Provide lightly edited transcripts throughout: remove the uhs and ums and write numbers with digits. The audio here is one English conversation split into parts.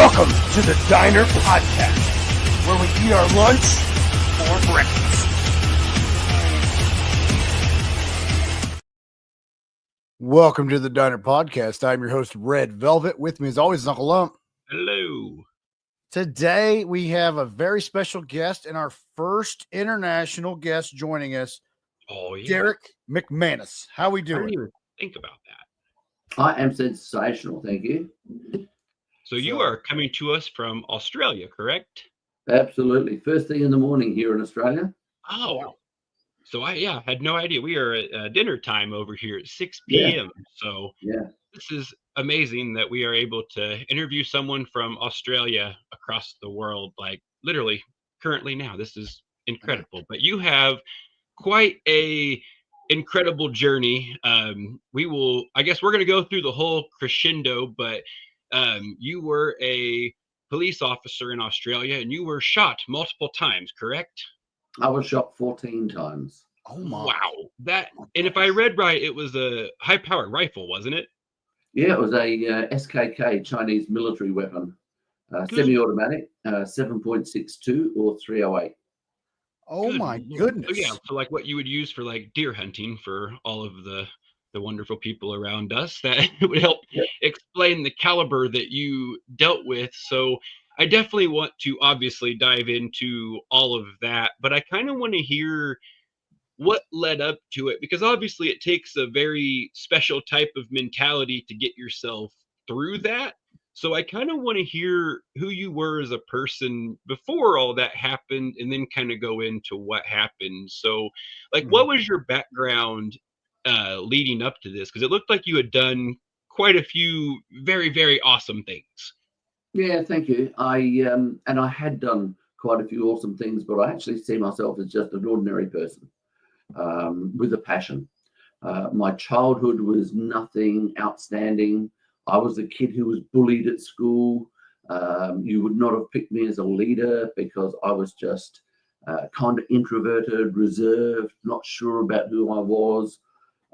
Welcome to the Diner Podcast, where we eat our lunch for breakfast. Welcome to the Diner Podcast. I'm your host, Red Velvet. With me, as always, is Uncle Lump. Hello. Today, we have a very special guest and our first international guest joining us, Derrick McManus. How we doing? I didn't even think about that. I am sensational, thank you. So you are coming to us from Australia, correct? Absolutely. First thing in the morning here in Australia. Oh, wow. So I had no idea. We are at dinner time over here at 6 p.m. So this is amazing that we are able to interview someone from Australia across the world, like literally currently now. This is incredible. But you have quite a incredible journey. I guess we're going to go through the whole crescendo, but you were a police officer in Australia and you were shot multiple times, correct? I was shot 14 times. Oh my! Wow! And if I read right, it was a high-powered rifle, wasn't it? Yeah, it was a SKK Chinese military weapon, semi-automatic, 7.62 or 308. Oh my goodness! So so like what you would use for like deer hunting for all of the wonderful people around us. That would help explain the caliber that you dealt with. So I definitely want to obviously dive into all of that, but I kind of want to hear what led up to it, because obviously it takes a very special type of mentality to get yourself through that. So I kind of want to hear who you were as a person before all that happened, and then kind of go into what happened. So like, what was your background leading up to this? Because it looked like you had done quite a few very, very awesome things. Yeah, thank you. I had done quite a few awesome things, but I actually see myself as just an ordinary person with a passion. My childhood was nothing outstanding. I was a kid who was bullied at school. You would not have picked me as a leader because I was just kind of introverted, reserved, not sure about who I was.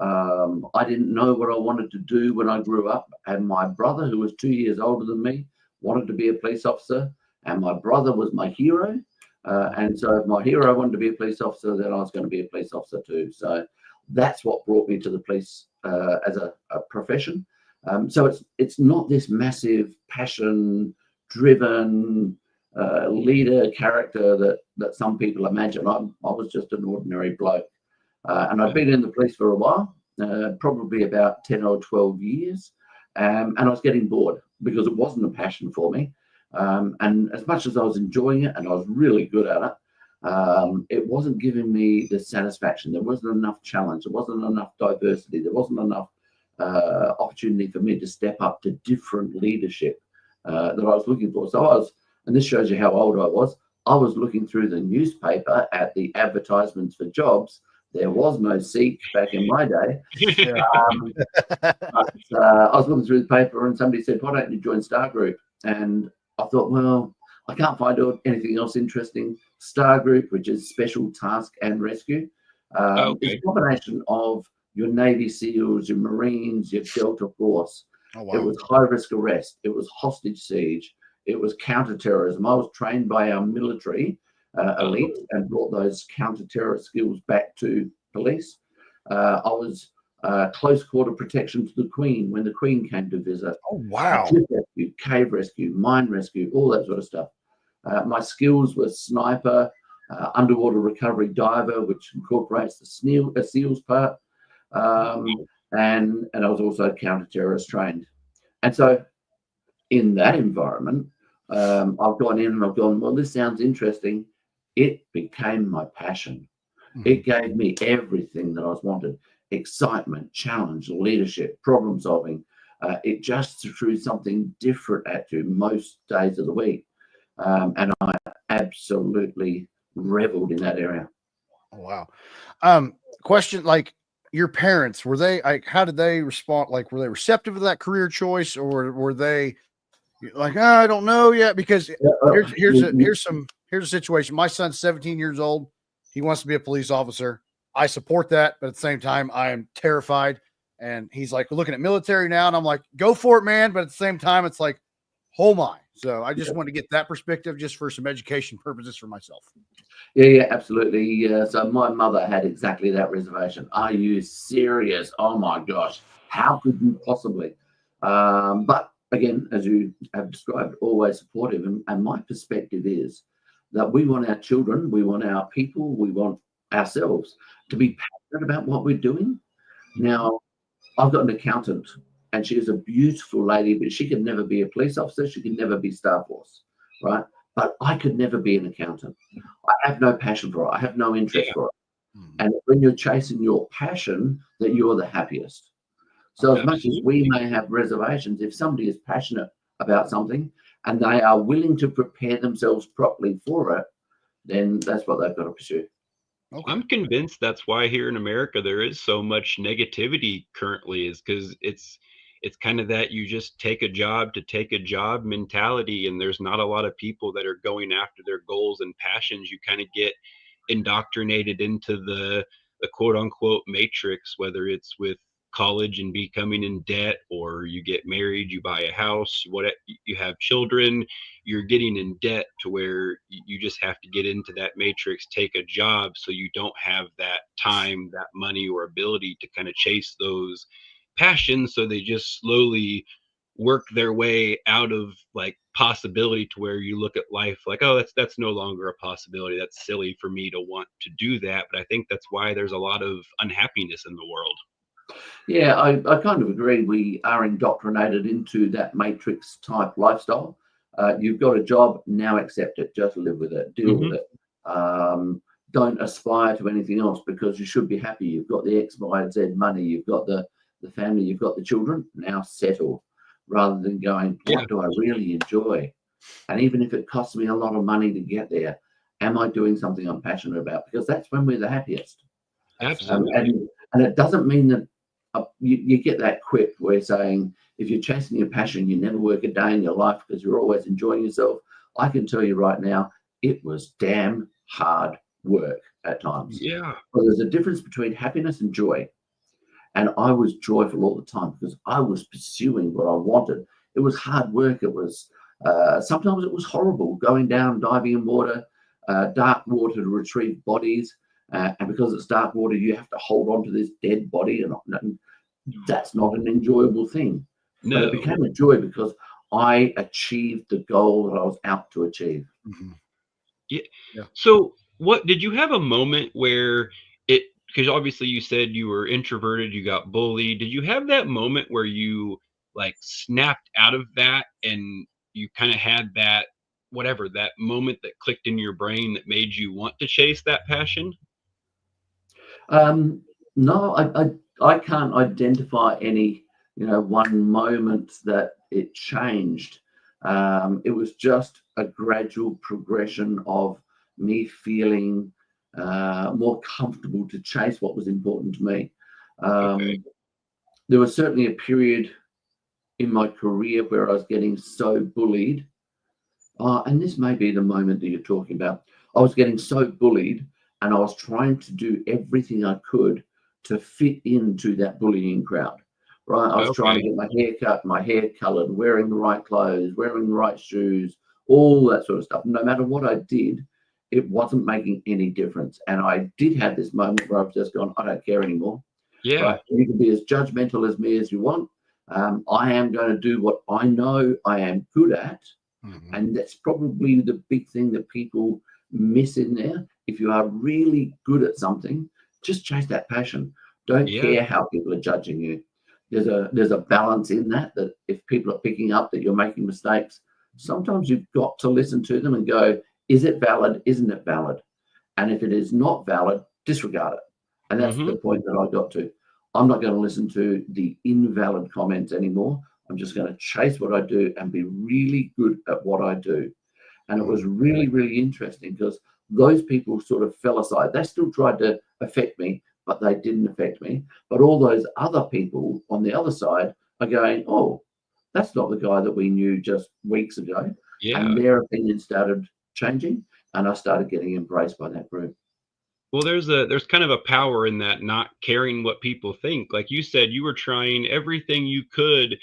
I didn't know what I wanted to do when I grew up. And my brother, who was 2 years older than me, wanted to be a police officer. And my brother was my hero. And so if my hero wanted to be a police officer, then I was going to be a police officer too. So that's what brought me to the police as a profession. So it's not this massive passion-driven leader character that some people imagine. I was just an ordinary bloke. And I've been in the police for a while, probably about 10 or 12 years. And I was getting bored because it wasn't a passion for me. And as much as I was enjoying it and I was really good at it, it wasn't giving me the satisfaction. There wasn't enough challenge. There wasn't enough diversity. There wasn't enough opportunity for me to step up to different leadership that I was looking for. So and this shows you how old I was looking through the newspaper at the advertisements for jobs. There was no Seek back in my day. But I was looking through the paper and somebody said, "Why don't you join Star Group?" And I thought, well, I can't find anything else interesting. Star Group, which is Special Task and Rescue, is a combination of your Navy SEALs, your Marines, your Delta Force. Oh, wow. It was high-risk arrest. It was hostage siege. It was counterterrorism. I was trained by our military elite and brought those counter-terror skills back to police. I was close quarter protection to the Queen when the Queen came to visit. Oh, wow. Ship rescue, cave rescue, mine rescue, all that sort of stuff. My skills were sniper, underwater recovery diver, which incorporates the SEALs part. And I was also counter-terrorist trained. And so in that environment, I've gone in and I've gone, well, this sounds interesting. It became my passion. It gave me everything that I was wanted: excitement, challenge, leadership, problem solving. It just threw something different at you most days of the week. And I absolutely reveled in that area. Oh, wow. Question, like, your parents, were they, like, how did they respond? Like, were they receptive to that career choice, or were they like, I don't know yet? Because here's a situation. My son's 17 years old. He wants to be a police officer. I support that, but at the same time, I am terrified. And he's like, looking at military now, and I'm like, go for it, man. But at the same time, it's like, oh my. So I just want to get that perspective just for some education purposes for myself. Yeah, absolutely. So my mother had exactly that reservation. Are you serious? Oh my gosh, how could you possibly? But again, as you have described, always supportive. And my perspective is that we want our children, we want our people, we want ourselves to be passionate about what we're doing. Now, I've got an accountant, and she is a beautiful lady, but she could never be a police officer. She could never be Star Force, right? But I could never be an accountant. I have no passion for it. I have no interest for it. And when you're chasing your passion, that you're the happiest. So as much as we may have reservations, if somebody is passionate about something and they are willing to prepare themselves properly for it, then that's what they've got to pursue. Okay. I'm convinced that's why here in America there is so much negativity currently, is because it's kind of that you just take a job to take a job mentality, and there's not a lot of people that are going after their goals and passions. You kind of get indoctrinated into the quote unquote matrix, whether it's with college and becoming in debt, or you get married, you buy a house, you have children, you're getting in debt to where you just have to get into that matrix, take a job, so you don't have that time, that money, or ability to kind of chase those passions. So they just slowly work their way out of like possibility, to where you look at life like, oh, that's no longer a possibility, that's silly for me to want to do that. But I think that's why there's a lot of unhappiness in the world. Yeah, I kind of agree. We are indoctrinated into that matrix type lifestyle. You've got a job, now accept it, just live with it, deal with it. Don't aspire to anything else, because you should be happy. You've got the X, Y, and Z money, you've got the family, you've got the children, now settle, rather than going, what do I really enjoy? And even if it costs me a lot of money to get there, am I doing something I'm passionate about? Because that's when we're the happiest. Absolutely. And it doesn't mean that you get that quip where saying, if you're chasing your passion, you never work a day in your life because you're always enjoying yourself. I can tell you right now, it was damn hard work at times. Yeah. But there's a difference between happiness and joy. And I was joyful all the time because I was pursuing what I wanted. It was hard work. It was sometimes it was horrible, going down, diving in water, dark water to retrieve bodies. And because it's dark water, you have to hold on to this dead body, and that's not an enjoyable thing. No. But it became a joy because I achieved the goal that I was out to achieve. Yeah. So what did you have a moment where it, because obviously you said you were introverted, you got bullied. Did you have that moment where you like snapped out of that, and you kind of had that, whatever, that moment that clicked in your brain that made you want to chase that passion? No, I can't identify any, one moment that it changed. It was just a gradual progression of me feeling more comfortable to chase what was important to me. There was certainly a period in my career where I was getting so bullied. And this may be the moment that you're talking about. I was getting so bullied, and I was trying to do everything I could to fit into that bullying crowd, right? I was trying to get my hair cut, my hair colored, wearing the right clothes, wearing the right shoes, all that sort of stuff. No matter what I did, it wasn't making any difference. And I did have this moment where I've just gone, I don't care anymore. Yeah. Right? You can be as judgmental as me as you want. I am going to do what I know I am good at. And that's probably the big thing that people miss in there. If you are really good at something, just chase that passion. Don't care how people are judging you. There's a balance in that if people are picking up that you're making mistakes, sometimes you've got to listen to them and go, is it valid? Isn't it valid? And if it is not valid, disregard it. And that's the point that I got to. I'm not going to listen to the invalid comments anymore. I'm just going to chase what I do and be really good at what I do. And it was really, really interesting because those people sort of fell aside. They still tried to affect me, but they didn't affect me. But all those other people on the other side are going, oh, that's not the guy that we knew just weeks ago. Yeah. And their opinion started changing, and I started getting embraced by that group. Well, there's kind of a power in that, not caring what people think. Like you said, you were trying everything you could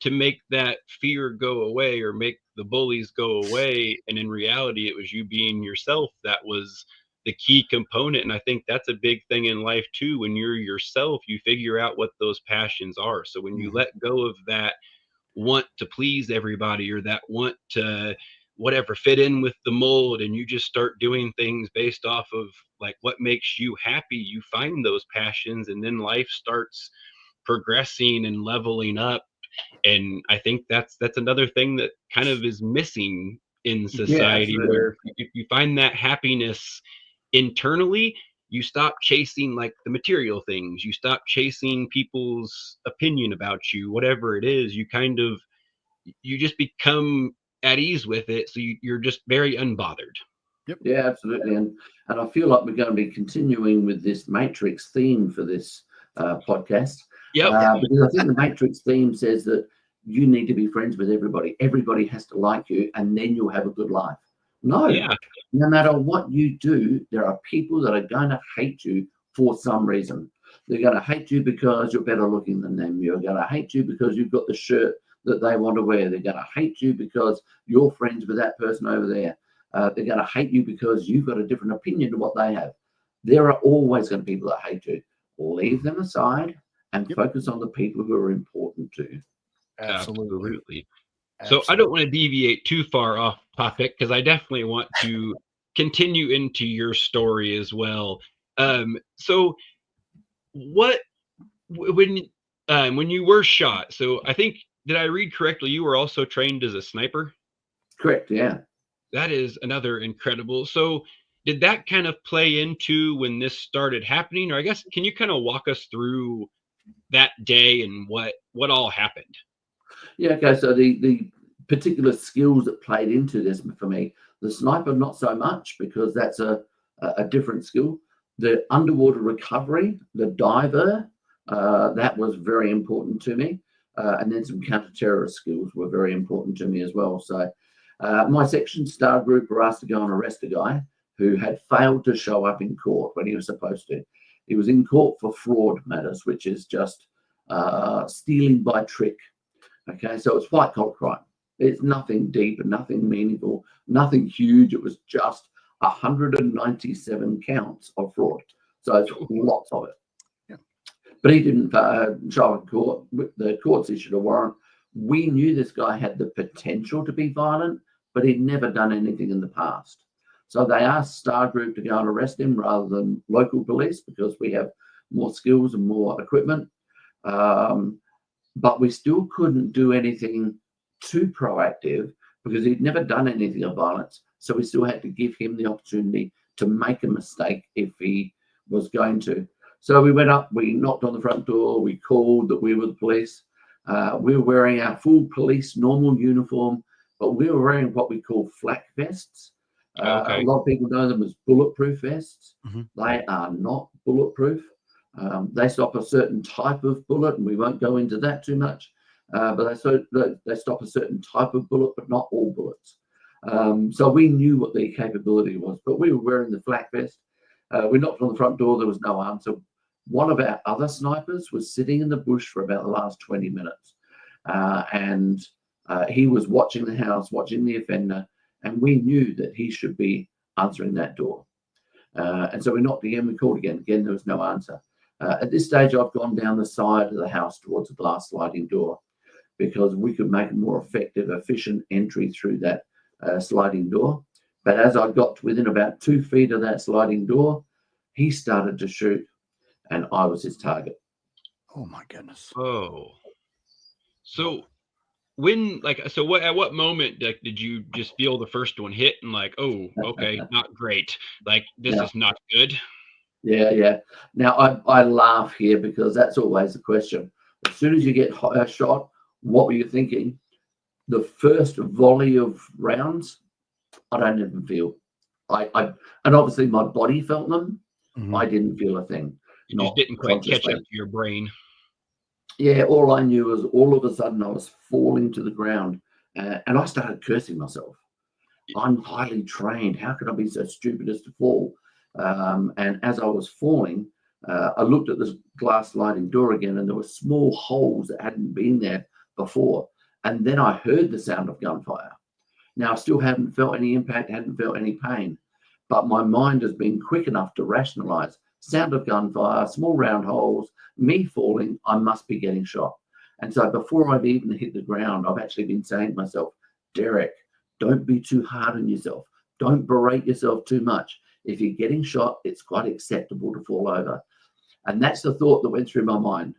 to make that fear go away, or make the bullies go away, and in reality it was you being yourself that was the key component. And I think that's a big thing in life too. When you're yourself, you figure out what those passions are. So when you let go of that want to please everybody, or that want to whatever fit in with the mold, and you just start doing things based off of like what makes you happy, you find those passions, and then life starts progressing and leveling up. And I think that's another thing that kind of is missing in Yeah, society, absolutely. where if you find that happiness internally, you stop chasing like the material things, you stop chasing people's opinion about you, whatever it is, you just become at ease with it, so you're just very unbothered. Yeah, absolutely. And I feel like we're going to be continuing with this Matrix theme for this podcast. Yep. Because I think the Matrix theme says that you need to be friends with everybody. Everybody has to like you, and then you'll have a good life. No, Yeah. no matter what you do, there are people that are going to hate you for some reason. They're going to hate you because you're better looking than them. You're going to hate you because you've got the shirt that they want to wear. They're going to hate you because you're friends with that person over there. They're going to hate you because you've got a different opinion to what they have. There are always going to be people that hate you. Leave them aside and focus on the people who are important to you. Absolutely. So I don't want to deviate too far off topic, because I definitely want to continue into your story as well. So what when you were shot, so I think, did I read correctly, you were also trained as a sniper? Correct, yeah. That is another incredible. So did that kind of play into when this started happening? Or I guess, can you kind of walk us through that day and what all happened? Yeah, okay. So the particular skills that played into this for me, the sniper, not so much, because that's a different skill. The underwater recovery, the diver, that was very important to me. And then some counter-terrorist skills were very important to me as well. So my section star group were asked to go and arrest a guy who had failed to show up in court when he was supposed to. He was in court for fraud matters, which is just stealing by trick. Okay, so it's white collar crime. It's nothing deep and nothing meaningful, nothing huge. It was just 197 counts of fraud. So it's lots of it. Yeah. But he didn't show up in court. The courts issued a warrant. We knew this guy had the potential to be violent, but he'd never done anything in the past. So they asked Star Group to go and arrest him rather than local police, because we have more skills and more equipment. But we still couldn't do anything too proactive because he'd never done anything of violence. So we still had to give him the opportunity to make a mistake if he was going to. So we went up, we knocked on the front door, we called that we were the police. We were wearing our full police normal uniform, but we were wearing what we call flak vests. A lot of people know them as bulletproof vests. They are not bulletproof. They stop a certain type of bullet, and we won't go into that too much, but they stop a certain type of bullet, but not all bullets. So we knew what their capability was, but we were wearing the flak vest. We knocked on the front door, there was no answer. One of our other snipers was sitting in the bush for about the last 20 minutes, and he was watching the house, watching the offender, and we knew that he should be answering that door. And so we knocked again, we called again. Again, there was no answer. At this stage, I've gone down the side of the house towards a glass sliding door, because we could make a more effective, efficient entry through that sliding door. But as I got to within about 2 feet of that sliding door, he started to shoot, and I was his target. Oh my goodness. Oh, so at what moment did you just feel the first one hit and like, oh, okay, not great, like this is not good? Yeah. Now I laugh here because that's always the question. As soon as you get shot, what were you thinking? The first volley of rounds, I don't even feel. And obviously my body felt them. I didn't feel a thing. You just didn't quite catch up to your brain. Yeah, all I knew was all of a sudden I was falling to the ground, and I started cursing myself. I'm highly trained. How could I be so stupid as to fall? And as I was falling, I looked at this glass sliding door again, and there were small holes that hadn't been there before. And then I heard the sound of gunfire. Now, I still hadn't felt any impact, hadn't felt any pain, but my mind has been quick enough to rationalize sound of gunfire, small round holes, me falling, I must be getting shot. And so before I've even hit the ground, I've actually been saying to myself, Derrick, don't be too hard on yourself. Don't berate yourself too much. If you're getting shot, it's quite acceptable to fall over. And that's the thought that went through my mind.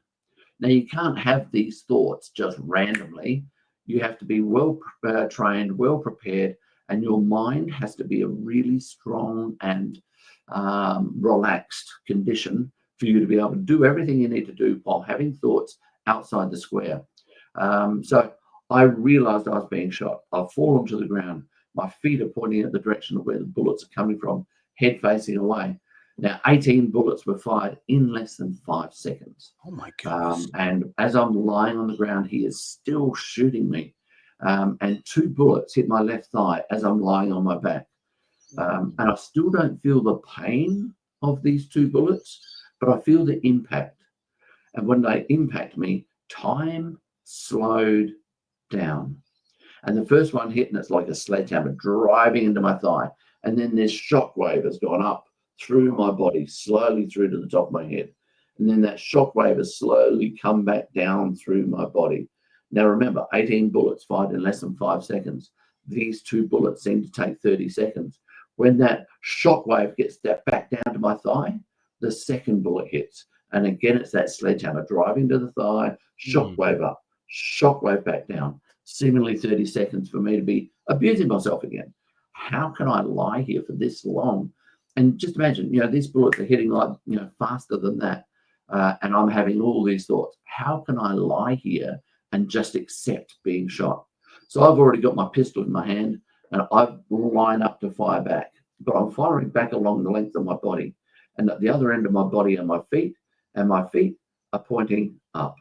Now, you can't have these thoughts just randomly. You have to be well trained, well prepared, and your mind has to be a really strong and relaxed condition for you to be able to do everything you need to do while having thoughts outside the square. So I realized I was being shot. I've fallen to the ground. My feet are pointing at the direction of where the bullets are coming from, head facing away. Now, 18 bullets were fired in less than 5 seconds. Oh my goodness. And as I'm lying on the ground, he is still shooting me. And 2 bullets hit my left thigh as I'm lying on my back. And I still don't feel the pain of these 2 bullets, but I feel the impact. And when they impact me, time slowed down. And the first one hit, and it's like a sledgehammer driving into my thigh. And then this shockwave has gone up through my body, slowly through to the top of my head. And then that shockwave has slowly come back down through my body. Now, remember, 18 bullets fired in less than 5 seconds. These 2 bullets seem to take 30 seconds. When that shockwave gets back down to my thigh, the second bullet hits. And again, it's that sledgehammer driving to the thigh, shockwave up, shockwave back down. Seemingly 30 seconds for me to be abusing myself again. How can I lie here for this long? And just imagine, these bullets are hitting like, faster than that. And I'm having all these thoughts. How can I lie here and just accept being shot? So I've already got my pistol in my hand and I line up to fire back, but I'm firing back along the length of my body. And at the other end of my body are my feet, and my feet are pointing up.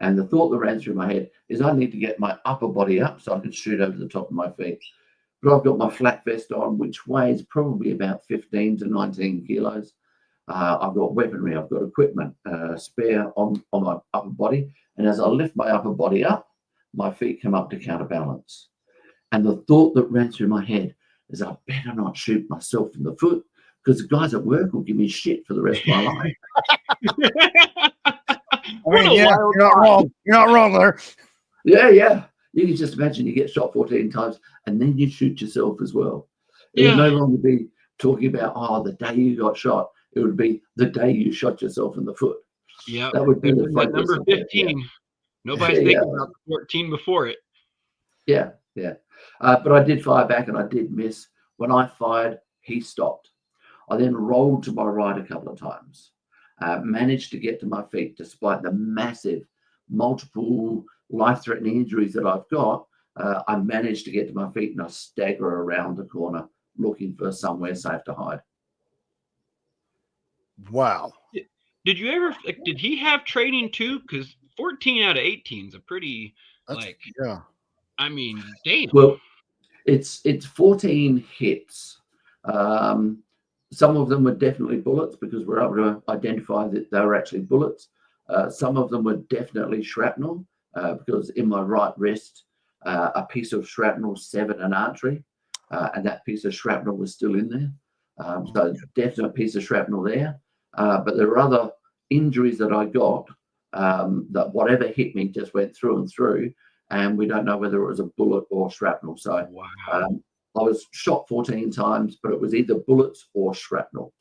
And the thought that ran through my head is I need to get my upper body up so I can shoot over the top of my feet. But I've got my flat vest on, which weighs probably about 15 to 19 kilos. I've got weaponry, I've got equipment spare on my upper body. And as I lift my upper body up, my feet come up to counterbalance. And the thought that ran through my head is I better not shoot myself in the foot because the guys at work will give me shit for the rest of my life. You're not wrong. You're not wrong there. Yeah. You can just imagine you get shot 14 times and then you shoot yourself as well. It would no longer be talking about, the day you got shot. It would be the day you shot yourself in the foot. Yeah. That would be the number 15. Nobody's thinking about the 14 before it. Yeah. But I did fire back and I did miss. When I fired, he stopped. I then rolled to my right a couple of times. Managed to get to my feet despite the massive, multiple life-threatening injuries that I've got. I managed to get to my feet and I stagger around the corner looking for somewhere safe to hide. Wow. Did you ever, did he have training too? Because 14 out of 18 is a pretty, I mean, damn. Well, it's 14 hits. Some of them were definitely bullets because we're able to identify that they were actually bullets. Some of them were definitely shrapnel because in my right wrist, a piece of shrapnel severed an artery, and that piece of shrapnel was still in there. So definite piece of shrapnel there. But there were other injuries that I got that whatever hit me just went through and through, and we don't know whether it was a bullet or shrapnel. So I was shot 14 times, but it was either bullets or shrapnel.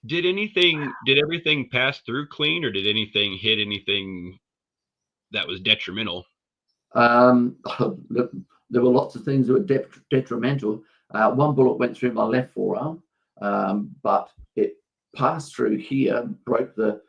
Did everything pass through clean, or did anything hit anything that was detrimental? There were lots of things that were detrimental. One bullet went through my left forearm, but it passed through here, broke the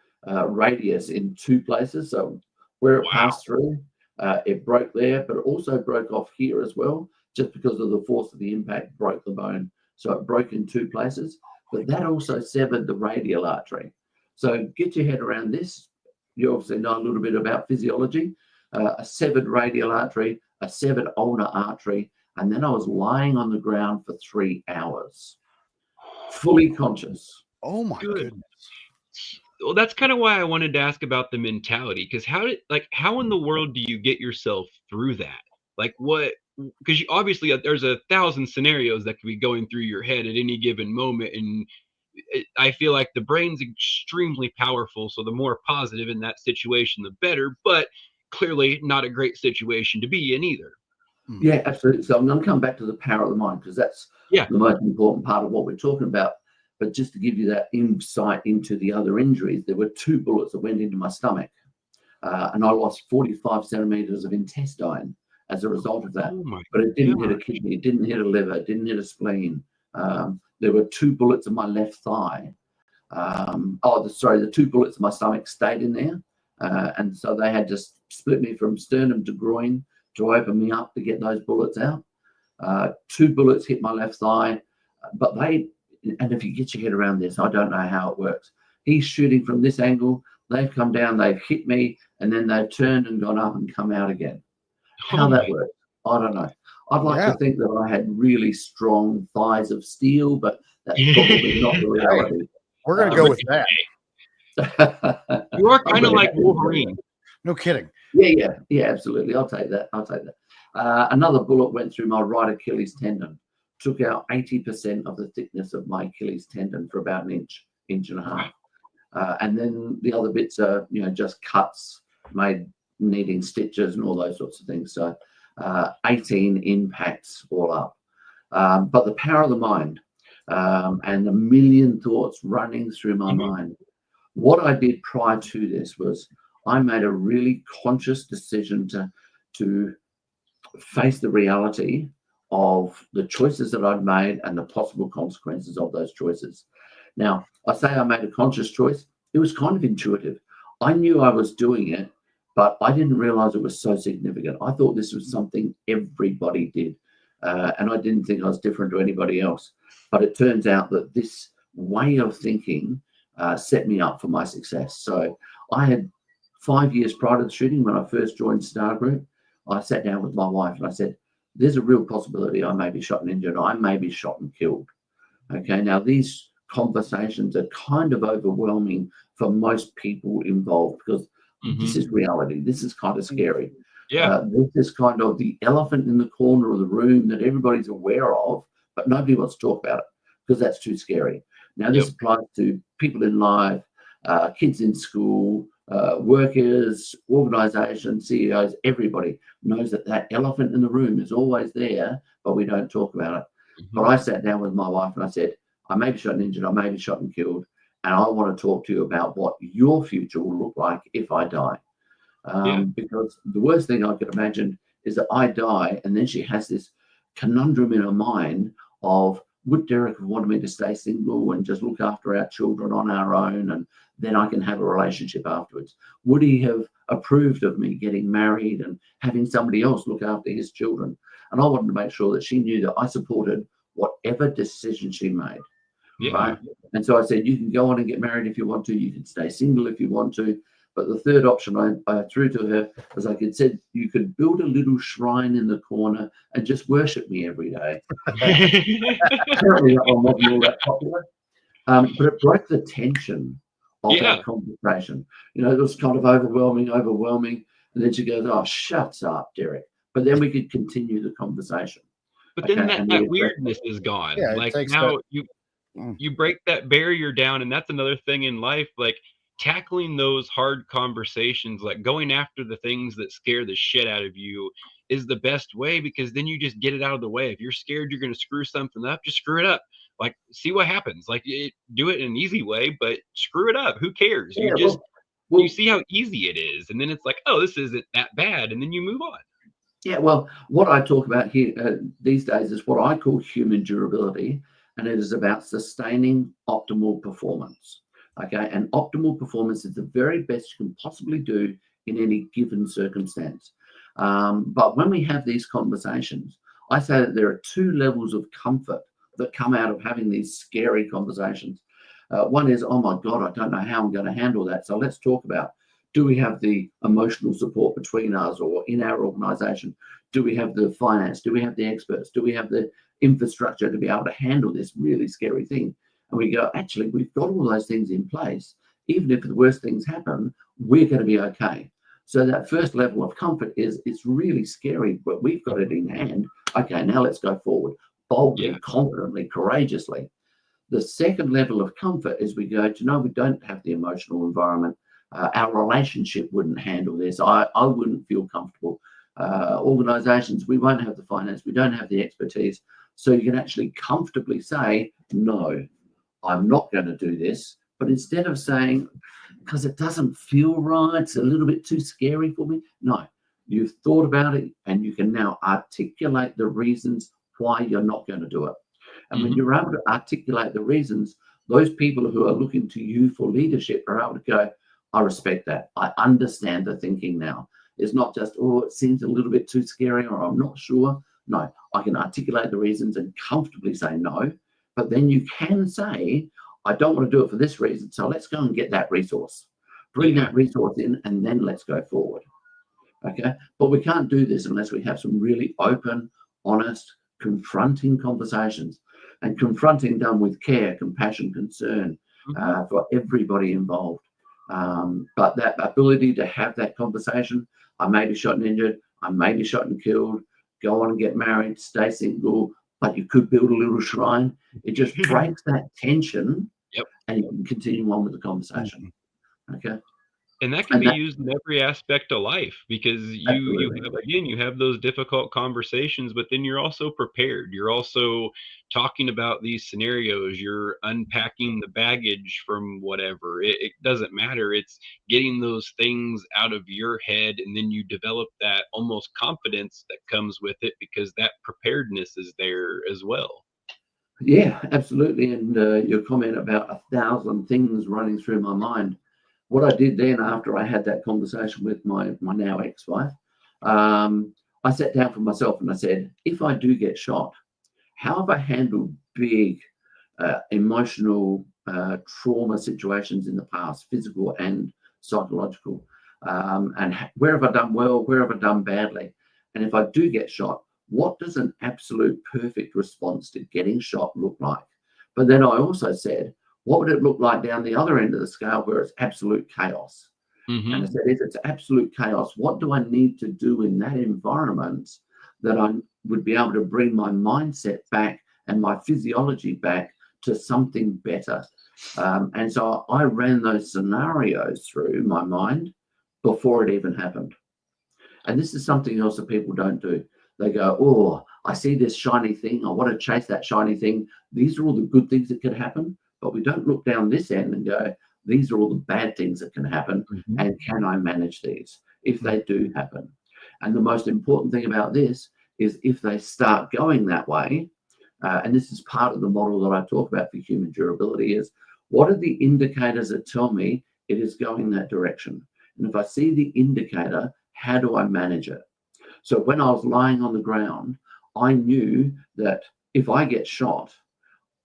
radius in 2 places. So where it passed through, it broke there, but it also broke off here as well, just because of the force of the impact, broke the bone. So it broke in 2 places, but that also severed the radial artery. So get your head around this. You obviously know a little bit about physiology. A severed radial artery, a severed ulnar artery, and then I was lying on the ground for 3 hours, fully conscious. Oh my goodness. Well, that's kind of why I wanted to ask about the mentality, because how in the world do you get yourself through that? Like, what because obviously there's 1,000 scenarios that could be going through your head at any given moment, and I feel like the brain's extremely powerful, so the more positive in that situation, the better, but clearly not a great situation to be in either. Yeah, absolutely. So I'm going to come back to the power of the mind, because that's the most important part of what we're talking about. But just to give you that insight into the other injuries, there were 2 bullets that went into my stomach, and I lost 45 centimeters of intestine as a result of that. But it didn't hit a kidney, it didn't hit a liver, it didn't hit a spleen. There were 2 bullets in my left thigh. The 2 bullets in my stomach stayed in there, and so they had to split me from sternum to groin to open me up to get those bullets out. 2 bullets hit my left thigh, but and if you get your head around this, I don't know how it works. He's shooting from this angle, they've come down, they've hit me, and then they've turned and gone up and come out again. How that works, I don't know. I'd like to think that I had really strong thighs of steel, but that's probably not the reality. We're going to go with that. You are kind of like Wolverine. No kidding. Yeah, absolutely. I'll take that. Another bullet went through my right Achilles tendon, took out 80% of the thickness of my Achilles tendon for about an inch and a half. And then the other bits are, just cuts made needing stitches and all those sorts of things. So 18 impacts all up. But the power of the mind, and a million thoughts running through my mind. What I did prior to this was I made a really conscious decision to face the reality of the choices that I'd made and the possible consequences of those choices. Now, I say I made a conscious choice. It was kind of intuitive. I knew I was doing it, but I didn't realize it was so significant. I thought this was something everybody did, and I didn't think I was different to anybody else. But it turns out that this way of thinking set me up for my success. So I had 5 years prior to the shooting, when I first joined Star Group, I sat down with my wife and I said, there's a real possibility I may be shot and injured. I may be shot and killed. Okay, now these conversations are kind of overwhelming for most people involved, because this is reality. This is kind of scary. This is kind of the elephant in the corner of the room that everybody's aware of, but nobody wants to talk about it because that's too scary. Now, this applies to people in life, kids in school, workers, organizations, CEOs. Everybody knows that elephant in the room is always there, but we don't talk about it. But I sat down with my wife and I said, I may be shot and injured, I may be shot and killed, and I want to talk to you about what your future will look like if I die. Because the worst thing I could imagine is that I die, and then she has this conundrum in her mind of, would Derrick have wanted me to stay single and just look after our children on our own, and then I can have a relationship afterwards? Would he have approved of me getting married and having somebody else look after his children? And I wanted to make sure that she knew that I supported whatever decision she made. Right? And so I said, you can go on and get married if you want to. You can stay single if you want to. But the third option I threw to her was, I said, you could build a little shrine in the corner and just worship me every day. Apparently that one wasn't all that popular. But it broke the tension of that conversation. It was kind of overwhelming. And then she goes, oh, shuts up, Derrick. But then we could continue the conversation. But then that weirdness is gone. Like now you break that barrier down, and that's another thing in life. Like, tackling those hard conversations, like going after the things that scare the shit out of you, is the best way, because then you just get it out of the way. If you're scared you're going to screw something up, just screw it up. Like, see what happens. Like, do it in an easy way, but screw it up. Who cares? You see how easy it is, and then it's like, oh, this isn't that bad, and then you move on. Yeah, well, what I talk about here these days is what I call human durability, and it is about sustaining optimal performance. Okay, and optimal performance is the very best you can possibly do in any given circumstance. But when we have these conversations, I say that there are 2 levels of comfort that come out of having these scary conversations. One is, oh my God, I don't know how I'm going to handle that. So let's talk about, do we have the emotional support between us or in our organization? Do we have the finance? Do we have the experts? Do we have the infrastructure to be able to handle this really scary thing? And we go, actually, we've got all those things in place. Even if the worst things happen, we're going to be okay. So that first level of comfort is, it's really scary, but we've got it in hand. Okay, now let's go forward boldly, confidently, courageously. The second level of comfort is we go to, no, we don't have the emotional environment. Our relationship wouldn't handle this. I wouldn't feel comfortable. Organizations, we won't have the finance. We don't have the expertise. So you can actually comfortably say, no, I'm not going to do this. But instead of saying, because it doesn't feel right, it's a little bit too scary for me. No, you've thought about it and you can now articulate the reasons why you're not going to do it. And when you're able to articulate the reasons, those people who are looking to you for leadership are able to go, I respect that. I understand the thinking now. It's not just, oh, it seems a little bit too scary or I'm not sure. No, I can articulate the reasons and comfortably say no. But then you can say, I don't want to do it for this reason. So let's go and get that resource. Bring that resource in and then let's go forward. Okay. But we can't do this unless we have some really open, honest, confronting conversations. And confronting done with care, compassion, concern for everybody involved. But that ability to have that conversation, I may be shot and injured, I may be shot and killed, go on and get married, stay single, but you could build a little shrine. It just breaks that tension and you can continue on with the conversation. Okay. And that can be used in every aspect of life, because you have those difficult conversations, but then you're also prepared. You're also talking about these scenarios. You're unpacking the baggage from whatever. It doesn't matter. It's getting those things out of your head, and then you develop that almost confidence that comes with it because that preparedness is there as well. Yeah, absolutely. And your comment about 1,000 things running through my mind. What I did then after I had that conversation with my now ex-wife, I sat down for myself and I said, if I do get shot, how have I handled big emotional trauma situations in the past, physical and psychological? And where have I done well? Where have I done badly? And if I do get shot, what does an absolute perfect response to getting shot look like? But then I also said, what would it look like down the other end of the scale where it's absolute chaos? And I said, if it's absolute chaos, what do I need to do in that environment that I would be able to bring my mindset back and my physiology back to something better? And so I ran those scenarios through my mind before it even happened. And this is something else that people don't do. They go, oh, I see this shiny thing. I want to chase that shiny thing. These are all the good things that could happen. But we don't look down this end and go, these are all the bad things that can happen. And can I manage these if they do happen? And the most important thing about this is if they start going that way, and this is part of the model that I talk about for human durability, is what are the indicators that tell me it is going that direction? And if I see the indicator, how do I manage it? So when I was lying on the ground, I knew that if I get shot,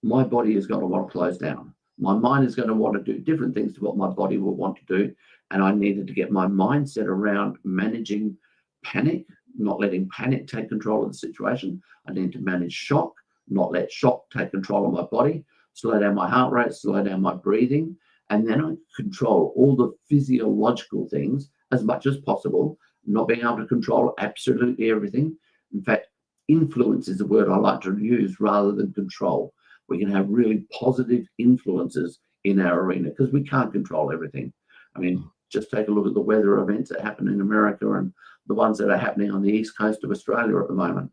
my body is going to want to close down. My mind is going to want to do different things to what my body will want to do. And I needed to get my mindset around managing panic, not letting panic take control of the situation. I need to manage shock, not let shock take control of my body, slow down my heart rate, slow down my breathing. And then I control all the physiological things as much as possible, not being able to control absolutely everything. In fact, influence is the word I like to use rather than control. We can have really positive influences in our arena because we can't control everything. I mean, just take a look at the weather events that happen in America and the ones that are happening on the east coast of Australia at the moment.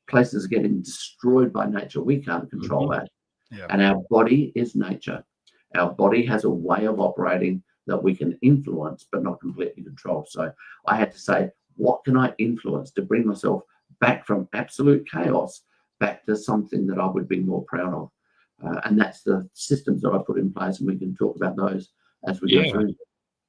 Places are getting destroyed by nature. We can't control that. And our body is nature. Our body has a way of operating that we can influence but not completely control. So I had to say, what can I influence to bring myself back from absolute chaos back to something that I would be more proud of? And that's the systems that I put in place, and we can talk about those as we go through.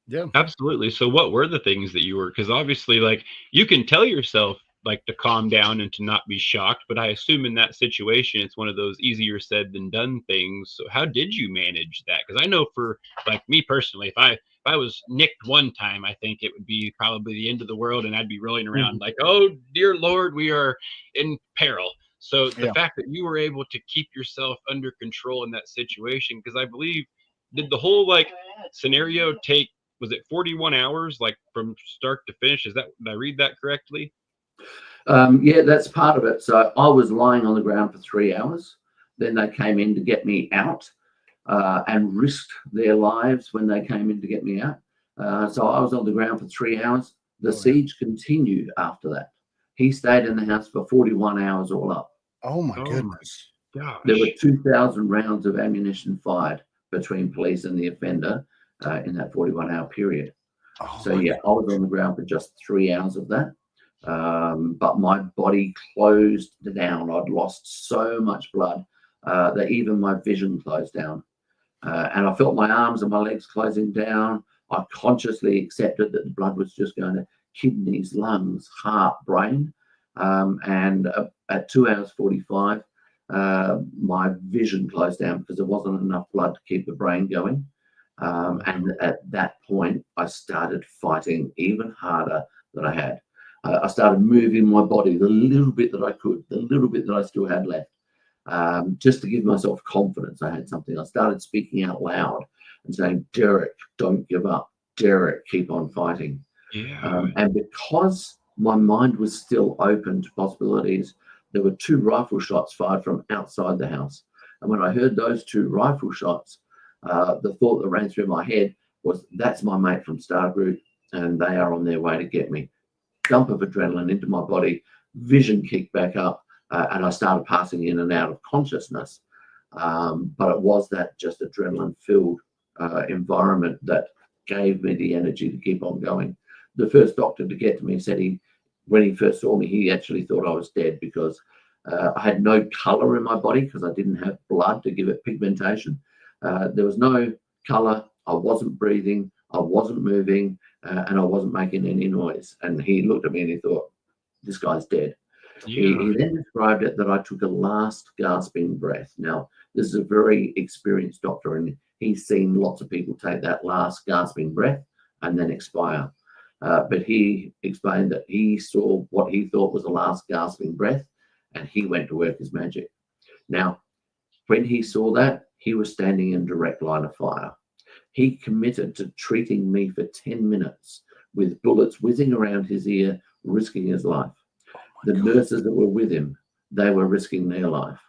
Yeah, absolutely. So what were the things that you were, because obviously, like, you can tell yourself like to calm down and to not be shocked, but I assume in that situation it's one of those easier said than done things. So how did you manage that? Because I know for like me personally, if I was nicked one time, I think it would be probably the end of the world, and I'd be rolling around like, oh dear Lord, we are in peril. So the fact that you were able to keep yourself under control in that situation, because I believe, did the whole like scenario take was it 41 hours, like from start to finish? Did I read that correctly? Yeah, that's part of it. So I was lying on the ground for 3 hours. Then they came in to get me out and risked their lives when they came in to get me out. So I was on the ground for 3 hours. The siege continued after that. He stayed in the house for 41 hours all up. Oh my goodness. Gosh. There were 2,000 rounds of ammunition fired between police and the offender in that 41-hour period. Oh, so yeah, I was on the ground for just 3 hours of that. But my body closed down. I'd lost so much blood that even my vision closed down. And I felt my arms and my legs closing down. I consciously accepted that the blood was just going to kidneys, lungs, heart, brain. And at 2 hours 45, my vision closed down because there wasn't enough blood to keep the brain going. And at that point, I started fighting even harder than I had. I started moving my body the little bit that I could, the little bit that I still had left, just to give myself confidence I had something. I started speaking out loud and saying, Derrick, don't give up. Derrick, keep on fighting. Yeah. And because my mind was still open to possibilities, there were 2 rifle shots fired from outside the house. And when I heard those 2 rifle shots, the thought that ran through my head was, that's my mate from Star Group, and they are on their way to get me. Dump of adrenaline into my body, vision kicked back up, and I started passing in and out of consciousness. But it was that just adrenaline-filled environment that gave me the energy to keep on going. The first doctor to get to me said when he first saw me, he actually thought I was dead because I had no color in my body because I didn't have blood to give it pigmentation. There was no color. I wasn't breathing. I wasn't moving, and I wasn't making any noise. And he looked at me and he thought, this guy's dead. Yeah. He then described it that I took a last gasping breath. Now, this is a very experienced doctor, and he's seen lots of people take that last gasping breath and then expire. But he explained that he saw what he thought was a last gasping breath, and he went to work his magic. Now, when he saw that, he was standing in direct line of fire. He committed to treating me for 10 minutes with bullets whizzing around his ear, risking his life. The nurses that were with him, they were risking their life.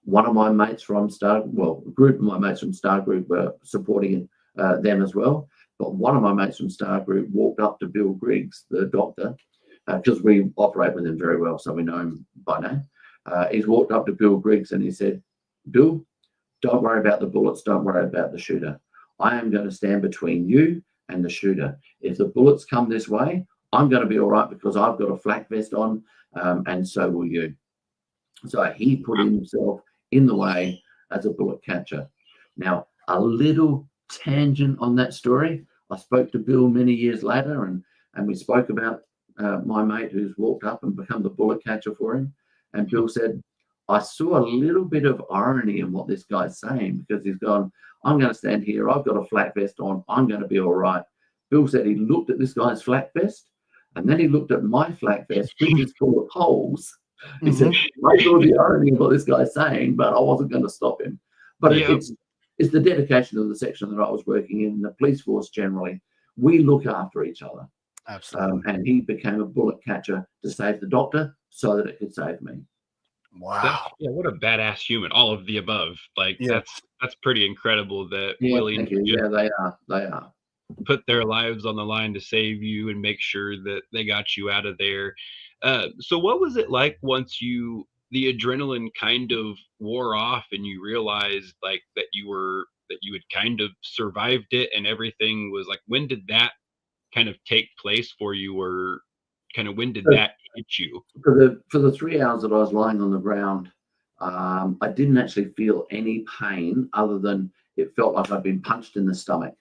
One of my mates from a group of my mates from Star Group were supporting them as well. But one of my mates from Star Group walked up to Bill Griggs, the doctor, because we operate with him very well, so we know him by name. He's walked up to Bill Griggs and he said, Bill, don't worry about the bullets, don't worry about the shooter. I am going to stand between you and the shooter. If the bullets come this way, I'm going to be all right because I've got a flak vest on, and so will you. So he put himself in the way as a bullet catcher. Now, a little tangent on that story. I spoke to Bill many years later, and we spoke about my mate who's walked up and become the bullet catcher for him. And Bill said, I saw a little bit of irony in what this guy's saying, because he's gone, I'm going to stand here. I've got a flak vest on. I'm going to be all right. Bill said he looked at this guy's flak vest, and then he looked at my flak vest, which is full of holes. He said, I saw the irony of what this guy's saying, but I wasn't going to stop him. But it's the dedication of the section that I was working in, the police force generally. We look after each other. Absolutely. And he became a bullet catcher to save the doctor so that it could save me. Wow. What a badass human. All of the above. Like that's pretty incredible that willing to just they are. Put their lives on the line to save you and make sure that they got you out of there. So what was it like once the adrenaline kind of wore off and you realized like that you had kind of survived it and everything was like, when did that kind of take place for you, or kind of when did that hit you? For the 3 hours that I was lying on the ground, I didn't actually feel any pain other than it felt like I'd been punched in the stomach,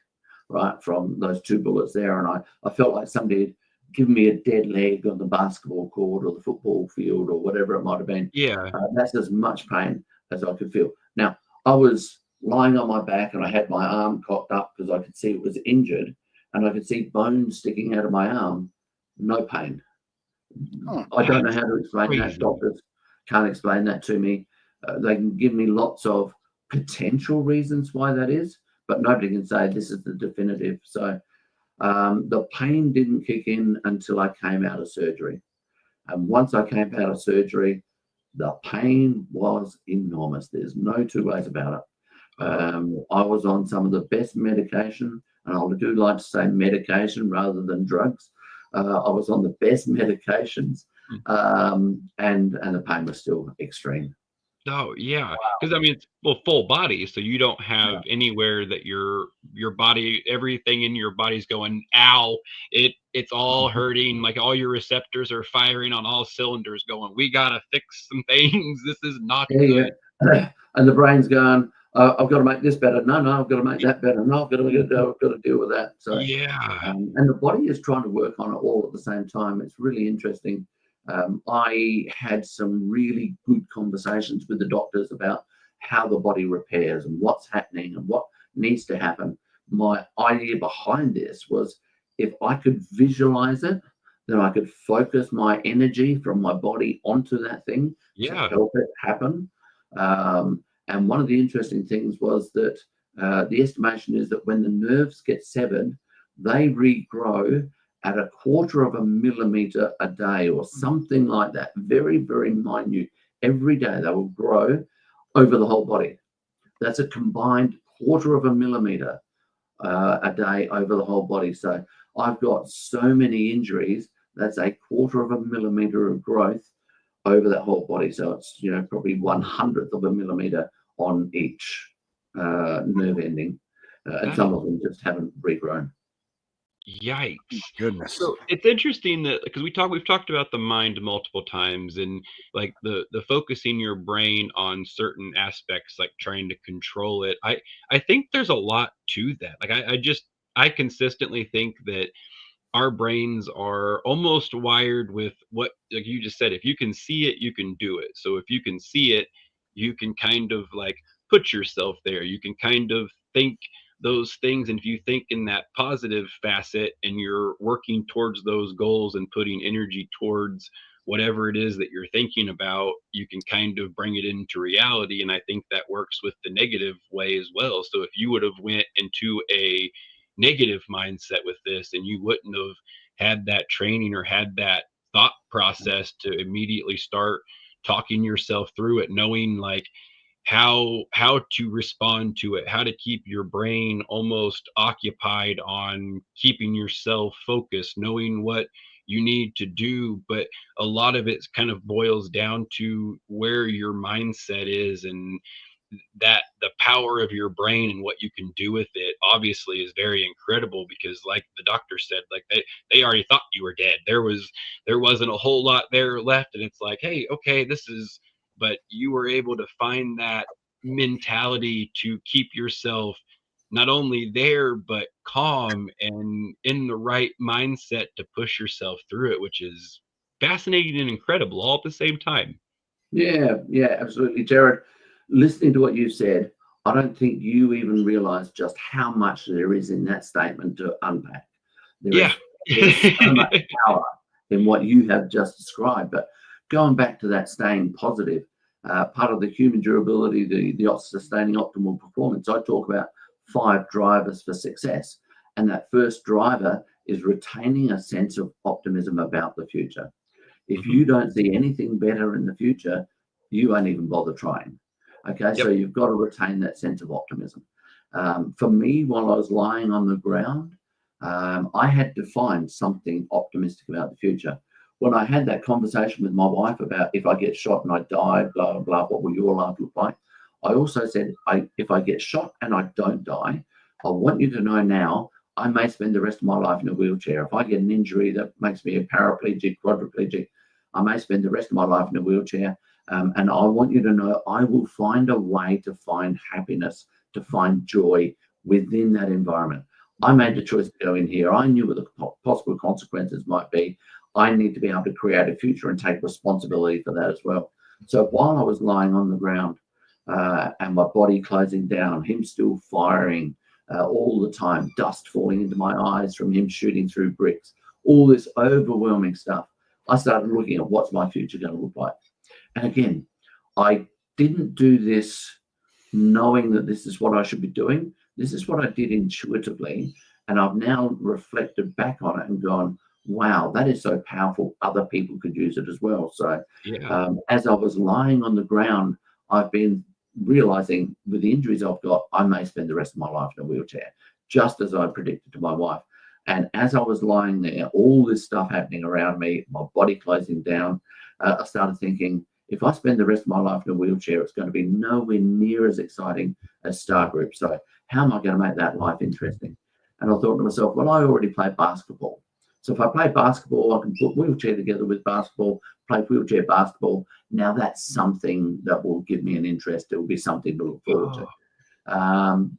right, from those 2 bullets there. And I felt like somebody had given me a dead leg on the basketball court or the football field or whatever it might have been. Yeah. That's as much pain as I could feel. Now, I was lying on my back and I had my arm cocked up because I could see it was injured, and I could see bones sticking out of my arm. No pain. I don't know how to explain that. Doctors can't explain that to me. They can give me lots of potential reasons why that is, but nobody can say this is the definitive. So The pain didn't kick in until I came out of surgery. And once I came out of surgery, the pain was enormous. There's no two ways about it. I was on some of the best medication, and I do like to say medication rather than drugs. I was on the best medications, and the pain was still extreme. Oh yeah, because I mean, it's full body, so you don't have anywhere that your body, everything in your body's going, ow, it's all hurting, like all your receptors are firing on all cylinders, going, we gotta fix some things. This is not good. Yeah. And the brain's going, I've got to make this better. No, I've got to make that better. No, I've got to deal with that. So and the body is trying to work on it all at the same time. It's really interesting. I had some really good conversations with the doctors about how the body repairs and what's happening and what needs to happen. My idea behind this was, if I could visualize it, then I could focus my energy from my body onto that thing to help it happen. And one of the interesting things was that the estimation is that when the nerves get severed, they regrow at 1/4 of a millimeter a day or something like that. Very, very minute. Every day they will grow over the whole body. That's a combined 1/4 of a millimeter a day over the whole body. So I've got so many injuries. That's 1/4 of a millimeter of growth over that whole body. So it's, probably 1/100th of a millimeter on each nerve ending. And some of them just haven't regrown. Yikes. Goodness. So it's interesting that, because we've talked about the mind multiple times, and like the focusing your brain on certain aspects, like trying to control it. I think there's a lot to that. Like I consistently think that our brains are almost wired with what, like you just said, if you can see it, you can do it. So if you can see it, you can kind of like put yourself there. You can kind of think those things. And if you think in that positive facet and you're working towards those goals and putting energy towards whatever it is that you're thinking about, you can kind of bring it into reality. And I think that works with the negative way as well. So if you would have went into a negative mindset with this, and you wouldn't have had that training or had that thought process to immediately start talking yourself through it, knowing like how to respond to it, how to keep your brain almost occupied on keeping yourself focused, knowing what you need to do. But a lot of it kind of boils down to where your mindset is, and that the power of your brain and what you can do with it obviously is very incredible, because like the doctor said, like they already thought you were dead. There wasn't a whole lot there left, and it's like, hey, okay, but you were able to find that mentality to keep yourself not only there but calm and in the right mindset to push yourself through it, which is fascinating and incredible all at the same time. Yeah, absolutely, Jared. Listening to what you said, I don't think you even realize just how much there is in that statement to unpack. There's so much power in what you have just described. But going back to that staying positive, part of the human durability, the sustaining optimal performance, I talk about 5 drivers for success. And that first driver is retaining a sense of optimism about the future. If you don't see anything better in the future, you won't even bother trying. Okay, so you've got to retain that sense of optimism. For me, while I was lying on the ground, I had to find something optimistic about the future. When I had that conversation with my wife about, if I get shot and I die, blah, blah, blah, what will your life look like? I also said, if I get shot and I don't die, I want you to know now, I may spend the rest of my life in a wheelchair. If I get an injury that makes me a paraplegic, quadriplegic, I may spend the rest of my life in a wheelchair. And I want you to know I will find a way to find happiness, to find joy within that environment. I made the choice to go in here. I knew what the possible consequences might be. I need to be able to create a future and take responsibility for that as well. So while I was lying on the ground and my body closing down, him still firing all the time, dust falling into my eyes from him shooting through bricks, all this overwhelming stuff, I started looking at what's my future going to look like. And again, I didn't do this knowing that this is what I should be doing. This is what I did intuitively. And I've now reflected back on it and gone, wow, that is so powerful. Other people could use it as well. So Yeah. as I was lying on the ground, I've been realizing with the injuries I've got, I may spend the rest of my life in a wheelchair, just as I predicted to my wife. And as I was lying there, all this stuff happening around me, my body closing down, I started thinking, if I spend the rest of my life in a wheelchair, it's going to be nowhere near as exciting as Star Group. So how am I going to make that life interesting? And I thought to myself, well, I already play basketball. So if I play basketball, I can put wheelchair together with basketball, play wheelchair basketball. Now that's something that will give me an interest. It will be something to look forward to.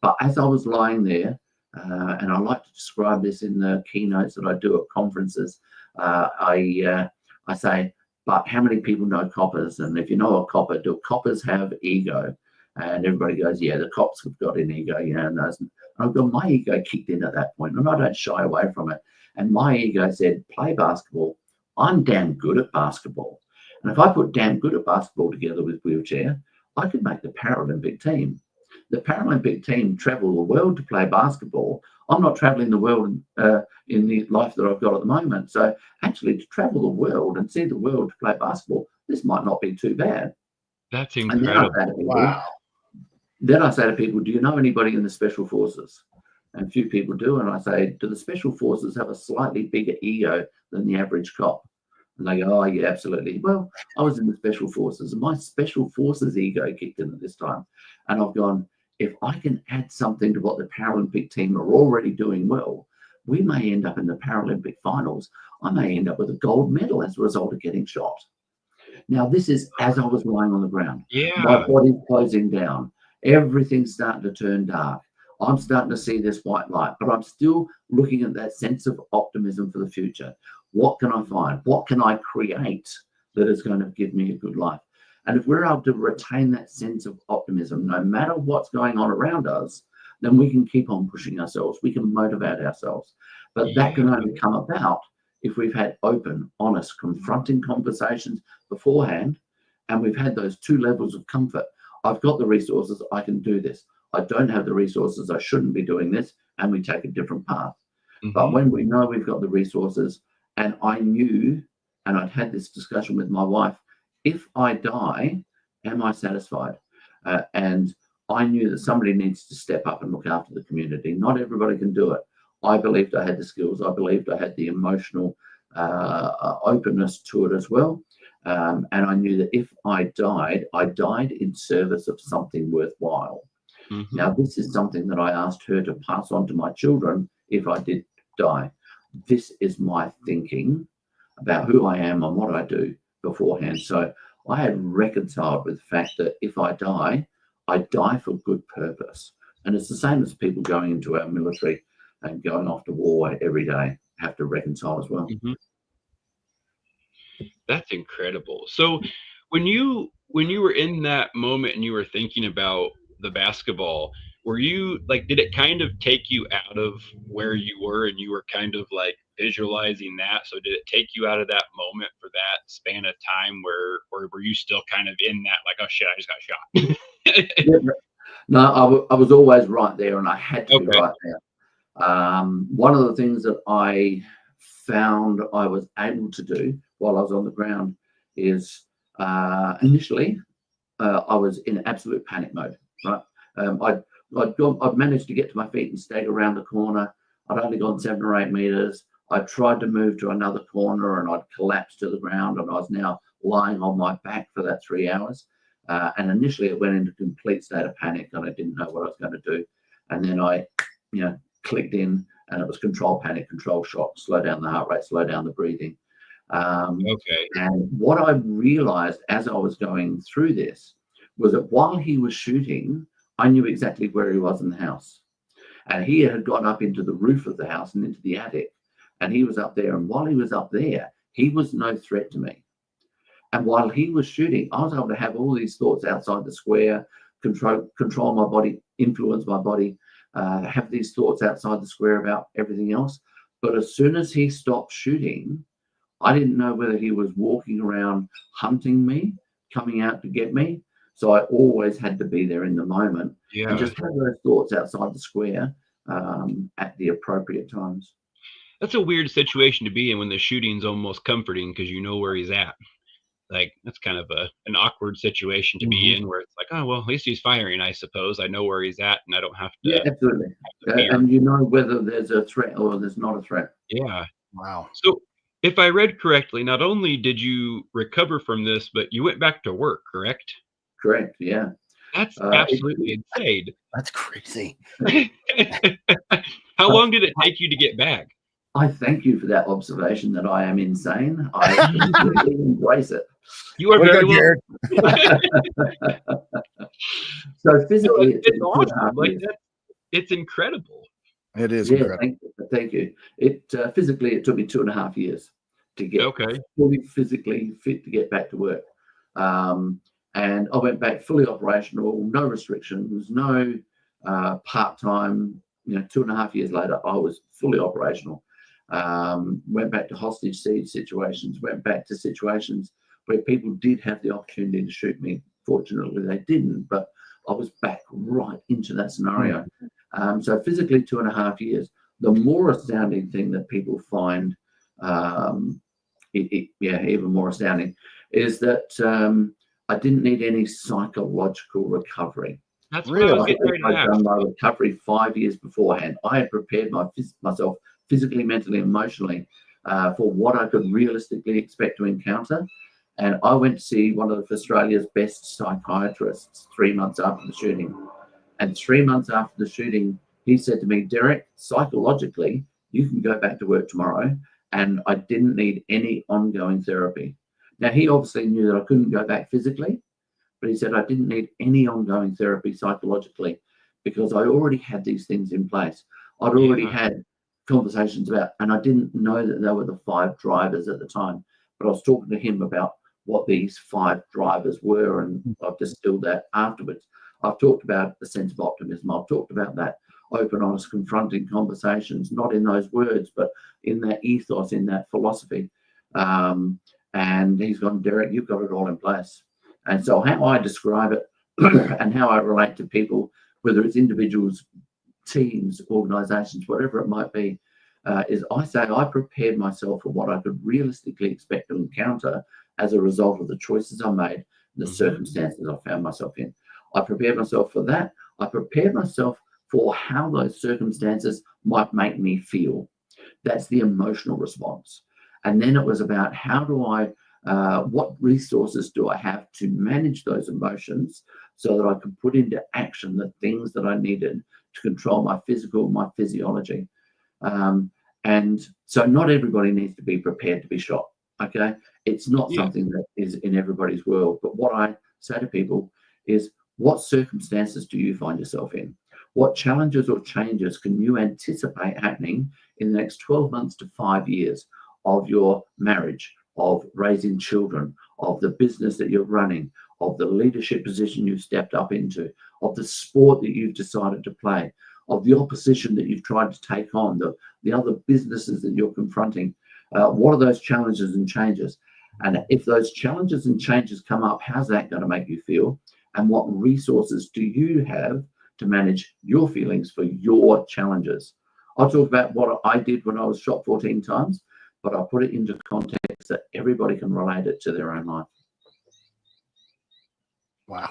But as I was lying there, and I like to describe this in the keynotes that I do at conferences, I say, but how many people know coppers? And if you know a copper, do coppers have ego? And everybody goes, yeah, the cops have got an ego, you know. And I've got my ego kicked in at that point, and I don't shy away from it. And my ego said, play basketball. I'm damn good at basketball. And if I put damn good at basketball together with wheelchair, I could make the Paralympic team. The Paralympic team travel the world to play basketball. I'm not traveling the world in the life that I've got at the moment. So actually to travel the world and see the world to play basketball, this might not be too bad. That's incredible. Then I say to people, do you know anybody in the Special Forces? And a few people do. And I say, do the Special Forces have a slightly bigger ego than the average cop? And they go, oh, yeah, absolutely. Well, I was in the Special Forces, and my Special Forces ego kicked in at this time. And I've gone, if I can add something to what the Paralympic team are already doing well, we may end up in the Paralympic finals. I may end up with a gold medal as a result of getting shot. Now, this is as I was lying on the ground. Yeah. My body's closing down. Everything's starting to turn dark. I'm starting to see this white light, but I'm still looking at that sense of optimism for the future. What can I find? What can I create that is going to give me a good life? And if we're able to retain that sense of optimism, no matter what's going on around us, then we can keep on pushing ourselves. We can motivate ourselves. But that can only come about if we've had open, honest, confronting conversations beforehand, and we've had those two levels of comfort. I've got the resources, I can do this. I don't have the resources, I shouldn't be doing this, and we take a different path. But when we know we've got the resources, and I knew, and I'd had this discussion with my wife, if I die, am I satisfied? And I knew that somebody needs to step up and look after the community. Not everybody can do it. I believed I had the skills. I believed I had the emotional openness to it as well. And I knew that if I died in service of something worthwhile. Now, this is something that I asked her to pass on to my children if I did die. This is my thinking about who I am and what I do beforehand. So I had reconciled with the fact that if I die for good purpose. And it's the same as people going into our military and going off to war every day have to reconcile as well. That's incredible. So when you were in that moment and you were thinking about the basketball, were you like, did it kind of take you out of where you were and you were kind of like visualizing that? So did it take you out of that moment for that span of time where were you still kind of in that, like, oh shit, I just got shot? No, I was always right there, and I had to be right there. One of the things that I found I was able to do while I was on the ground is initially I was in absolute panic mode. Right, I'd managed to get to my feet and stagger around the corner. I'd only gone 7 or 8 meters. I tried to move to another corner, and I'd collapsed to the ground, and I was now lying on my back for that 3 hours. And initially, it went into a complete state of panic, and I didn't know what I was going to do. And then I, clicked in, and it was control panic, control shock, slow down the heart rate, slow down the breathing. And what I realized as I was going through this was that while he was shooting, I knew exactly where he was in the house. And he had gone up into the roof of the house and into the attic. And he was up there. And while he was up there, he was no threat to me. And while he was shooting, I was able to have all these thoughts outside the square, control my body, influence my body, have these thoughts outside the square about everything else. But as soon as he stopped shooting, I didn't know whether he was walking around hunting me, coming out to get me. So I always had to be there in the moment and just have those thoughts outside the square at the appropriate times. That's a weird situation to be in when the shooting's almost comforting because you know where he's at. Like, that's kind of an awkward situation to be in, where it's like, oh, well, at least he's firing, I suppose. I know where he's at, and I don't have to. Yeah, absolutely. Fear. And you know whether there's a threat or there's not a threat. Yeah. Wow. So, if I read correctly, not only did you recover from this, but you went back to work, correct? Correct. Yeah. That's absolutely insane. That's crazy. How long did it take you to get back? I thank you for that observation that I am insane. I completely embrace it. You are very well. So physically, it's awesome. Like that, it's incredible. It is. Yeah, incredible. thank you. It physically, it took me 2.5 years to get fully physically fit to get back to work. And I went back fully operational, no restrictions, no part-time. 2.5 years later, I was fully operational. Went back to hostage siege situations, went back to situations where people did have the opportunity to shoot me. Fortunately, they didn't, but I was back right into that scenario. So physically 2.5 years. The more astounding thing that people find, even more astounding, is that I didn't need any psychological recovery. That's really. I'd done my recovery 5 years beforehand. I had prepared myself physically, mentally, emotionally for what I could realistically expect to encounter. And I went to see one of Australia's best psychiatrists 3 months after the shooting. And 3 months after the shooting, he said to me, Derrick, psychologically, you can go back to work tomorrow. And I didn't need any ongoing therapy. Now, he obviously knew that I couldn't go back physically, but he said I didn't need any ongoing therapy psychologically because I already had these things in place. I'd already had conversations about, and I didn't know that they were the 5 drivers at the time, but I was talking to him about what these 5 drivers were, and I've distilled that afterwards. I've talked about the sense of optimism. I've talked about that open, honest, confronting conversations, not in those words, but in that ethos, in that philosophy. And he's gone, Derrick, you've got it all in place. And so how I describe it and how I relate to people, whether it's individuals, teams, organizations, whatever it might be, is I say I prepared myself for what I could realistically expect to encounter as a result of the choices I made, the circumstances I found myself in. I prepared myself for that. I prepared myself for how those circumstances might make me feel. That's the emotional response. And then it was about how do I, what resources do I have to manage those emotions so that I could put into action the things that I needed to control my physical, my physiology. And so not everybody needs to be prepared to be shot, okay? It's not something that is in everybody's world. But what I say to people is, what circumstances do you find yourself in? What challenges or changes can you anticipate happening in the next 12 months to 5 years of your marriage, of raising children, of the business that you're running, of the leadership position you've stepped up into, of the sport that you've decided to play, of the opposition that you've tried to take on, the other businesses that you're confronting? What are those challenges and changes? And if those challenges and changes come up, how's that going to make you feel? And what resources do you have to manage your feelings for your challenges? I'll talk about what I did when I was shot 14 times, but I'll put it into context that everybody can relate it to their own life. Wow.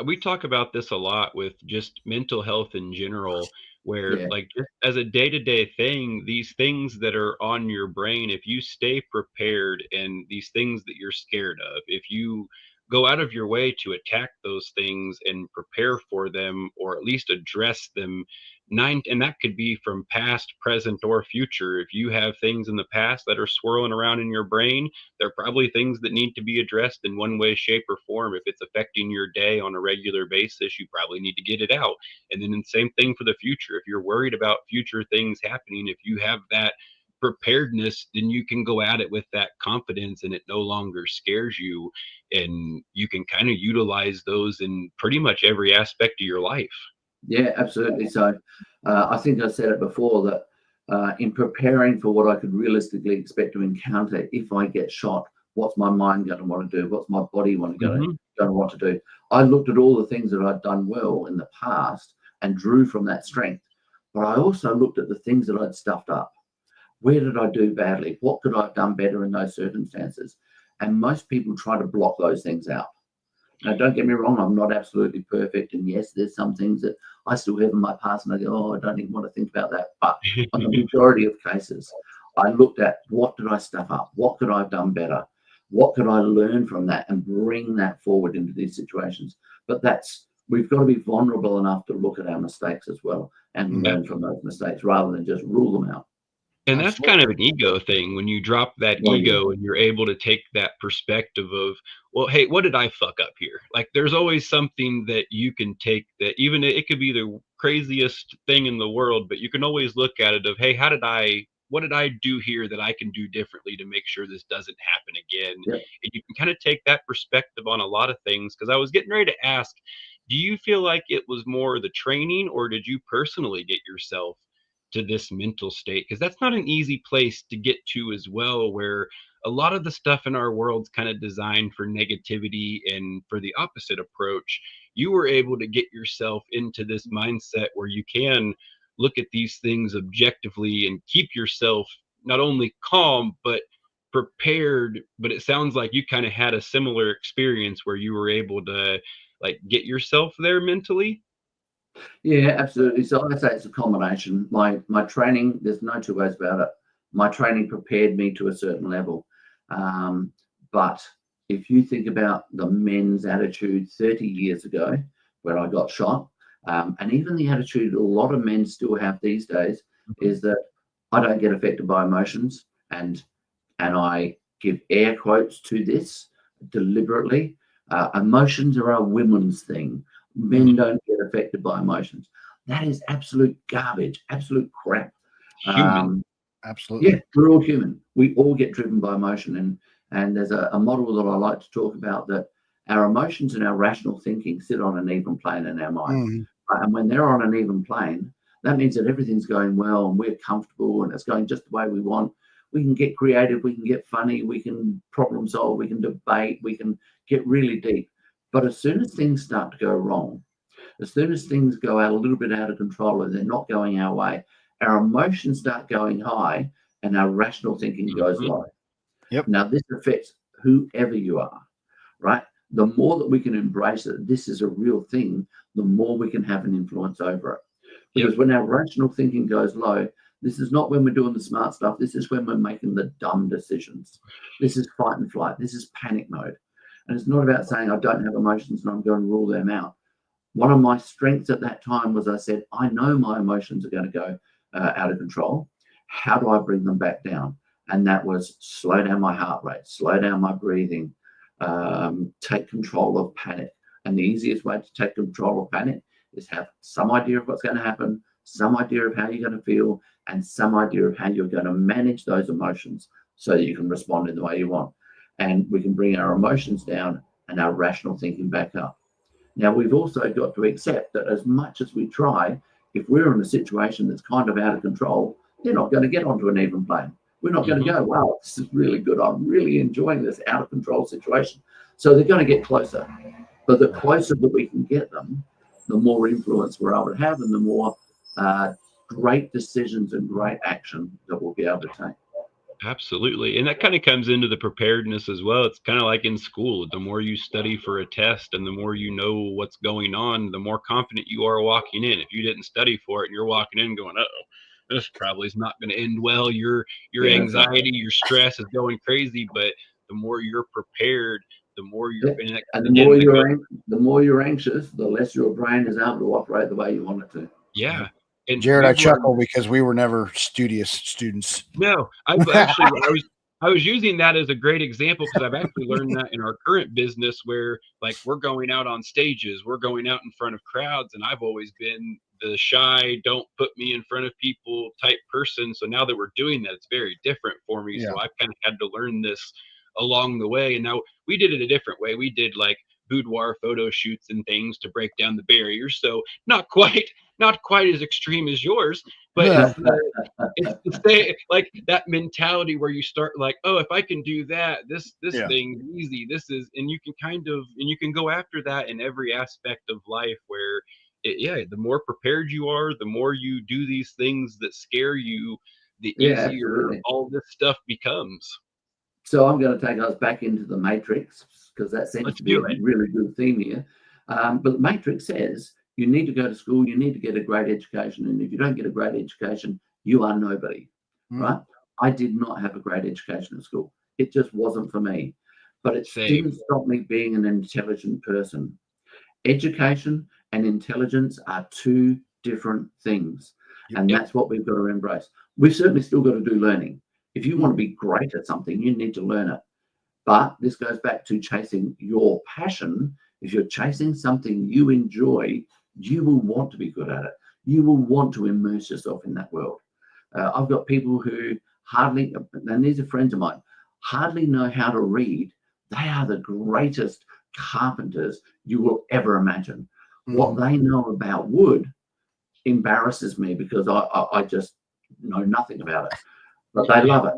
We talk about this a lot with just mental health in general, where like just as a day-to-day thing, these things that are on your brain, if you stay prepared, and these things that you're scared of, if you go out of your way to attack those things and prepare for them, or at least address them, and that could be from past, present, or future. If you have things in the past that are swirling around in your brain, they're probably things that need to be addressed in one way, shape, or form. If it's affecting your day on a regular basis, you probably need to get it out. And then the same thing for the future. If you're worried about future things happening, if you have that preparedness, then you can go at it with that confidence, and it no longer scares you, and you can kind of utilize those in pretty much every aspect of your life. Yeah, absolutely. So I think I said it before that in preparing for what I could realistically expect to encounter if I get shot, what's my mind going to want to do? What's my body going to want to do? I looked at all the things that I'd done well in the past and drew from that strength. but I also looked at the things that I'd stuffed up. Where did I do badly? What could I have done better in those circumstances? And most people try to block those things out. Now, don't get me wrong, I'm not absolutely perfect. And yes, there's some things that I still have in my past and I go, oh, I don't even want to think about that. But on the majority of cases, I looked at what did I stuff up? What could I have done better? What could I learn from that and bring that forward into these situations? But we've got to be vulnerable enough to look at our mistakes as well and learn from those mistakes rather than just rule them out. And that's kind of an ego thing when you drop that ego and you're able to take that perspective of, well, hey, what did I fuck up here? Like, there's always something that you can take that even it could be the craziest thing in the world, but you can always look at it of, hey, what did I do here that I can do differently to make sure this doesn't happen again? Yep. And you can kind of take that perspective on a lot of things. Because I was getting ready to ask, do you feel like it was more the training, or did you personally get yourself to this mental state? Because that's not an easy place to get to as well, where a lot of the stuff in our world's kind of designed for negativity and for the opposite approach. You were able to get yourself into this mindset where you can look at these things objectively and keep yourself not only calm but prepared. But it sounds like you kind of had a similar experience where you were able to like get yourself there mentally. Yeah, absolutely. So I'd say it's a combination. My training, there's no two ways about it. My training prepared me to a certain level. But if you think about the men's attitude 30 years ago when I got shot, and even the attitude a lot of men still have these days is that I don't get affected by emotions, and I give air quotes to this deliberately. Emotions are a women's thing. Men don't get affected by emotions. That is absolute garbage, absolute crap. Human. Absolutely. Yeah, we're all human. We all get driven by emotion. And there's a model that I like to talk about, that our emotions and our rational thinking sit on an even plane in our mind. And when they're on an even plane, that means that everything's going well and we're comfortable and it's going just the way we want. We can get creative, we can get funny, we can problem solve, we can debate, we can get really deep. But as soon as things start to go wrong, as soon as things go out a little bit out of control and they're not going our way, our emotions start going high and our rational thinking goes low. Yep. Now, this affects whoever you are, right? The more that we can embrace it, this is a real thing, the more we can have an influence over it. Because when our rational thinking goes low, this is not when we're doing the smart stuff. This is when we're making the dumb decisions. This is fight and flight. This is panic mode. And it's not about saying I don't have emotions and I'm going to rule them out. One of my strengths at that time was I said, I know my emotions are going to go out of control. How do I bring them back down? And that was slow down my heart rate, slow down my breathing, take control of panic. And the easiest way to take control of panic is have some idea of what's going to happen, some idea of how you're going to feel, and some idea of how you're going to manage those emotions so that you can respond in the way you want. And we can bring our emotions down and our rational thinking back up. Now, we've also got to accept that as much as we try, if we're in a situation that's kind of out of control, they're not going to get onto an even plane. We're not going to go, wow, this is really good. I'm really enjoying this out of control situation. So they're going to get closer. But the closer that we can get them, the more influence we're able to have and the more great decisions and great action that we'll be able to take. Absolutely. And that kind of comes into the preparedness as well. It's kind of like in school. The more you study for a test and the more you know what's going on, the more confident you are walking in. If you didn't study for it and you're walking in going, uh-oh, this probably is not going to end well. Your anxiety, your stress is going crazy. But the more you're prepared, the more you're and the more you're anxious, the less your brain is able to operate the way you want it to. Yeah. And Jared, I chuckle because we were never studious students. No, I've actually, I was using that as a great example because I've actually learned that in our current business where like we're going out on stages, we're going out in front of crowds, and I've always been the shy, don't put me in front of people type person. So now that we're doing that, it's very different for me. Yeah. So I've kind of had to learn this along the way. And now we did it a different way. We did like boudoir photo shoots and things to break down the barriers. So not quite as extreme as yours, but it's like that mentality where you start like, oh, if I can do that, this thing's easy. This is, and you can go after that in every aspect of life where the more prepared you are, the more you do these things that scare you, the Yeah, easier absolutely. all this stuff becomes. So I'm going to take us back into the Matrix, because that seems Let's to be a do it. really good theme here. But the Matrix says you need to go to school, you need to get a great education, and if you don't get a great education, you are nobody, right? I did not have a great education at school. It just wasn't for me. But it Same. didn't stop me being an intelligent person. Education and intelligence are two different things, and Yep. that's what we've got to embrace. We've certainly still got to do learning. If you want to be great at something, you need to learn it. But this goes back to chasing your passion. If you're chasing something you enjoy, you will want to be good at it. You will want to immerse yourself in that world. I've got people who hardly, and these are friends of mine, hardly know how to read. They are the greatest carpenters you will ever imagine. What they know about wood embarrasses me, because I just know nothing about it. But they love it.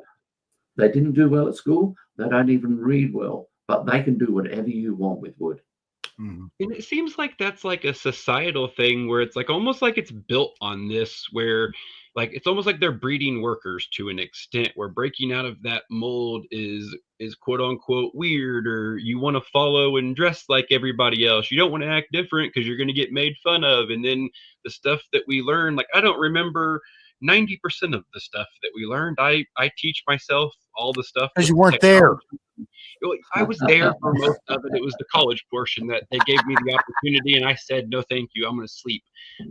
They didn't do well at school. They don't even read well, but they can do whatever you want with wood. And it seems like that's like a societal thing where it's like almost like it's built on this, where like it's almost like they're breeding workers to an extent, where breaking out of that mold is quote unquote weird, or you want to follow and dress like everybody else. You don't want to act different because you're going to get made fun of. And then the stuff that we learn, like I don't remember 90% of the stuff that we learned. I teach myself all the stuff Because with you weren't there. I was there for most of it. It was the college portion that they gave me the opportunity, and I said, no, thank you. I'm going to sleep.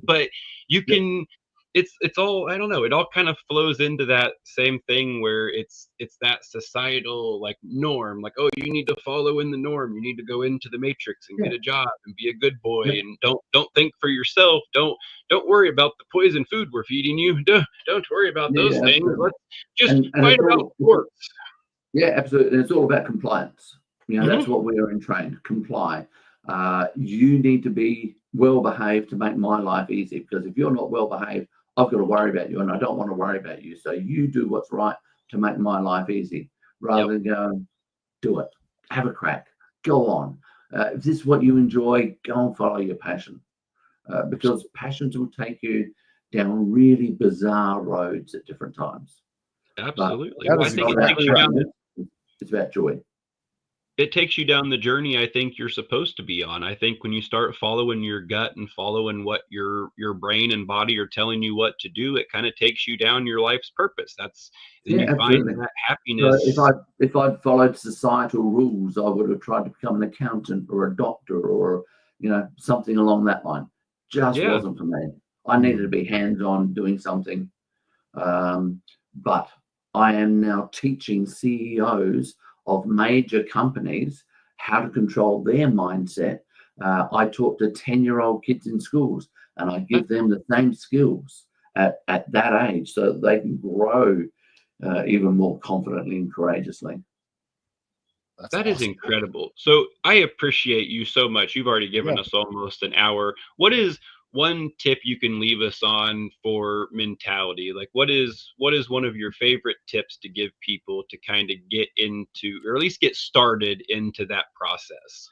But you can, it's all, I don't know. It all kind of flows into that same thing where it's that societal like norm, like, oh, you need to follow in the norm. You need to go into the matrix and get a job and be a good boy, and don't think for yourself. Don't worry about the poison food we're feeding you. Don't worry about those things. Let's just fight about sports. Yeah, absolutely. It's all about compliance. That's what we are in trained. Comply. You need to be well behaved to make my life easy, because if you're not well behaved, I've got to worry about you, and I don't want to worry about you. So you do what's right to make my life easy, rather than go, do it, have a crack, go on. If this is what you enjoy, go and follow your passion, because passions will take you down really bizarre roads at different times. Absolutely. Well, I think it takes you down it's about joy. It takes you down the journey I think you're supposed to be on. I think when you start following your gut and following what your brain and body are telling you what to do, it kind of takes you down your life's purpose. That's then you absolutely. find that happiness. So if I'd followed societal rules, I would have tried to become an accountant or a doctor, or something along that line. Just wasn't for me. I needed to be hands-on doing something. But I am now teaching CEOs of major companies how to control their mindset. I talk to 10-year-old kids in schools, and I give them the same skills at that age, so that they can grow even more confidently and courageously. That is incredible. So I appreciate you so much. You've already given us almost an hour. What is one tip you can leave us on for mentality? Like what is one of your favorite tips to give people to kind of get into, or at least get started into that process?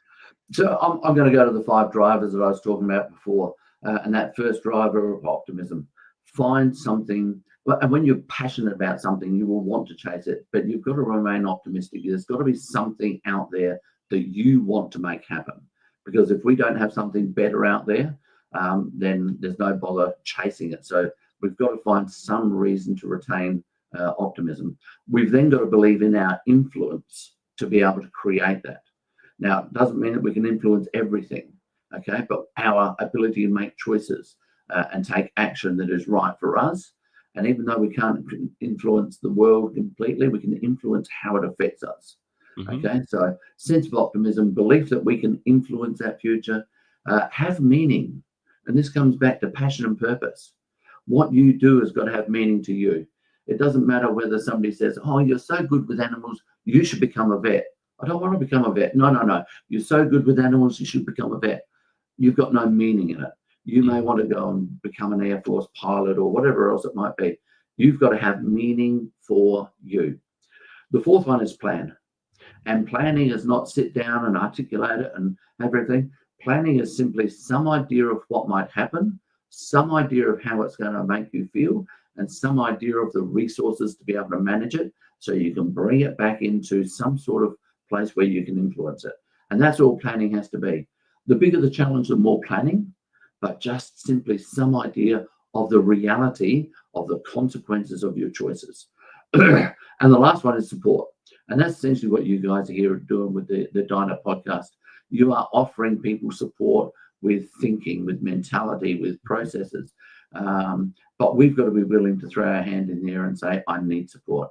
So I'm going to go to the 5 drivers that I was talking about before. And that first driver of optimism. Find something, and when you're passionate about something, you will want to chase it, but you've got to remain optimistic. There's got to be something out there that you want to make happen. Because if we don't have something better out there, then there's no bother chasing it. So we've got to find some reason to retain optimism. We've then got to believe in our influence to be able to create that. Now, it doesn't mean that we can influence everything, okay? But our ability to make choices and take action that is right for us. And even though we can't influence the world completely, we can influence how it affects us. Okay, so sense of optimism, belief that we can influence our future, have meaning. And this comes back to passion and purpose. What you do has got to have meaning to you. It doesn't matter whether somebody says, oh, you're so good with animals, you should become a vet. I don't want to become a vet. No. You're so good with animals, you should become a vet. You've got no meaning in it. You may want to go and become an Air Force pilot or whatever else it might be. You've got to have meaning for you. The 4th one is plan. And planning is not sit down and articulate it and everything. Planning is simply some idea of what might happen, some idea of how it's going to make you feel, and some idea of the resources to be able to manage it so you can bring it back into some sort of place where you can influence it. And that's all planning has to be. The bigger the challenge, the more planning, but just simply some idea of the reality of the consequences of your choices. And the last one is support. And that's essentially what you guys are here doing with the Diner podcast. You are offering people support with thinking, with mentality, with processes. But we've got to be willing to throw our hand in there and say, I need support.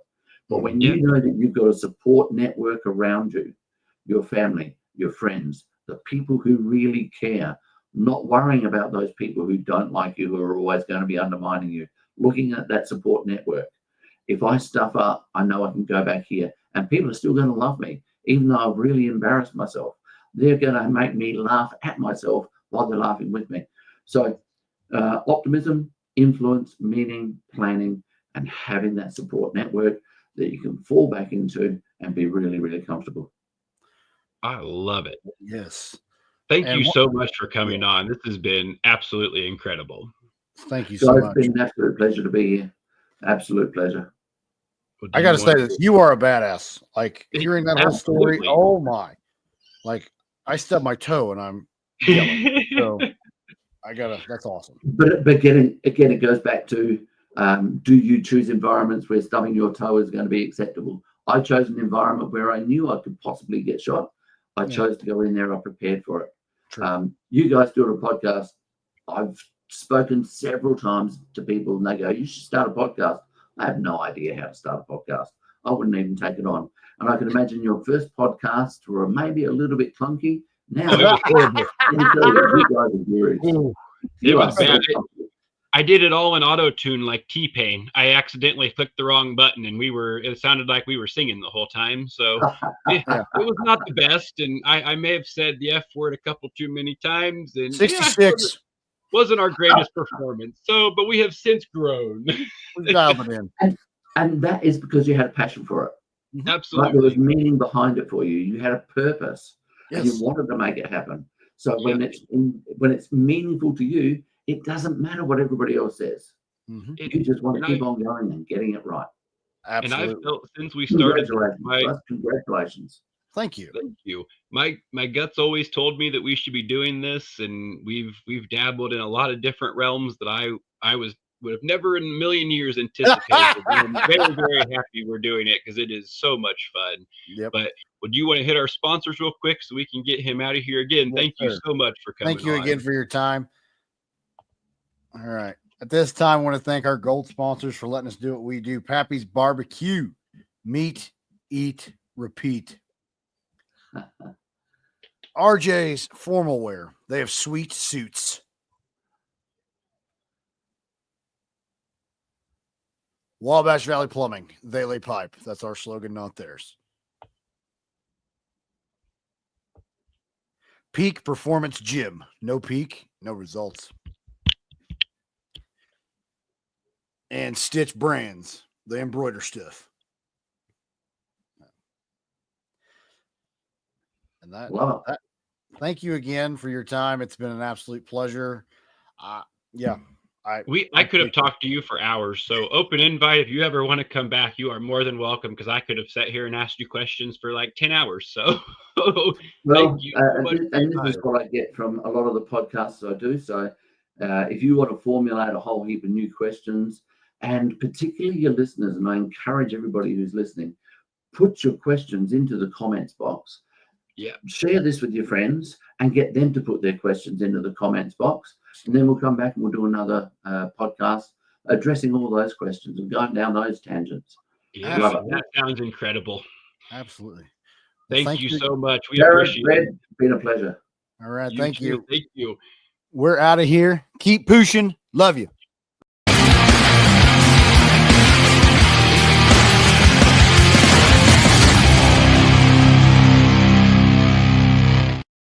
But when you know that you've got a support network around you, your family, your friends, the people who really care, not worrying about those people who don't like you, who are always going to be undermining you, looking at that support network. If I stuff up, I know I can go back here and people are still going to love me, even though I've really embarrassed myself. They're going to make me laugh at myself while they're laughing with me. So optimism, influence, meaning, planning, and having that support network that you can fall back into and be really, really comfortable. I love it. Yes. Thank you so much for coming on. This has been absolutely incredible. Thank you so much. It's been an absolute pleasure to be here. Absolute pleasure. Well, I got to say this. You are a badass. Like, hearing that whole story, oh my. Like, I stubbed my toe and I'm yelling. So that's awesome. But again, it goes back to, do you choose environments where stubbing your toe is going to be acceptable? I chose an environment where I knew I could possibly get shot. I chose to go in there. I prepared for it. You guys doing a podcast. I've spoken several times to people and they go, you should start a podcast. I have no idea how to start a podcast. I wouldn't even take it on. And I can imagine your first podcasts were maybe a little bit clunky. Now, it was horrible. You guys are gurus. It was bad. I did it all in auto-tune like T-Pain. I accidentally clicked the wrong button and it sounded like we were singing the whole time. So it was not the best. And I may have said the F word a couple too many times. And 66 wasn't our greatest performance. So, but we have since grown. We dialed it in. And that is because you had a passion for it. Absolutely. Like there was meaning behind it for you. You had a purpose. Yes. And you wanted to make it happen. So when it's meaningful to you, it doesn't matter what everybody else says. You just want to keep on going and getting it right. Absolutely. And I've felt since we started. Congratulations. Thank you. Thank you. My guts always told me that we should be doing this, and we've dabbled in a lot of different realms that I would have never in a million years anticipated. I'm very, very happy we're doing it because it is so much fun. But would you want to hit our sponsors real quick so we can get him out of here again? Thank you so much for coming. Thank you again for your time. All right. At this time, I want to thank our gold sponsors for letting us do what we do. Pappy's Barbecue. Meet, eat, repeat. RJ's Formal Wear. They have sweet suits. Wabash Valley Plumbing. They lay pipe. That's our slogan, not theirs. Peak Performance Gym. No peak, no results. And Stitch Brands. They embroider stuff. And that thank you again for your time. It's been an absolute pleasure. I could have talked to you for hours. So open invite. If you ever want to come back, you are more than welcome, because I could have sat here and asked you questions for like 10 hours. So thank you. And this is what I get from a lot of the podcasts I do. So if you want to formulate a whole heap of new questions, and particularly your listeners, and I encourage everybody who's listening, put your questions into the comments box. Share this with your friends and get them to put their questions into the comments box. And then we'll come back and we'll do another podcast addressing all those questions and going down those tangents. That sounds incredible. Absolutely. Thank you so much. We Derrick, appreciate it. It's been a pleasure. All right. Thank you. Thank you. We're out of here. Keep pushing. Love you.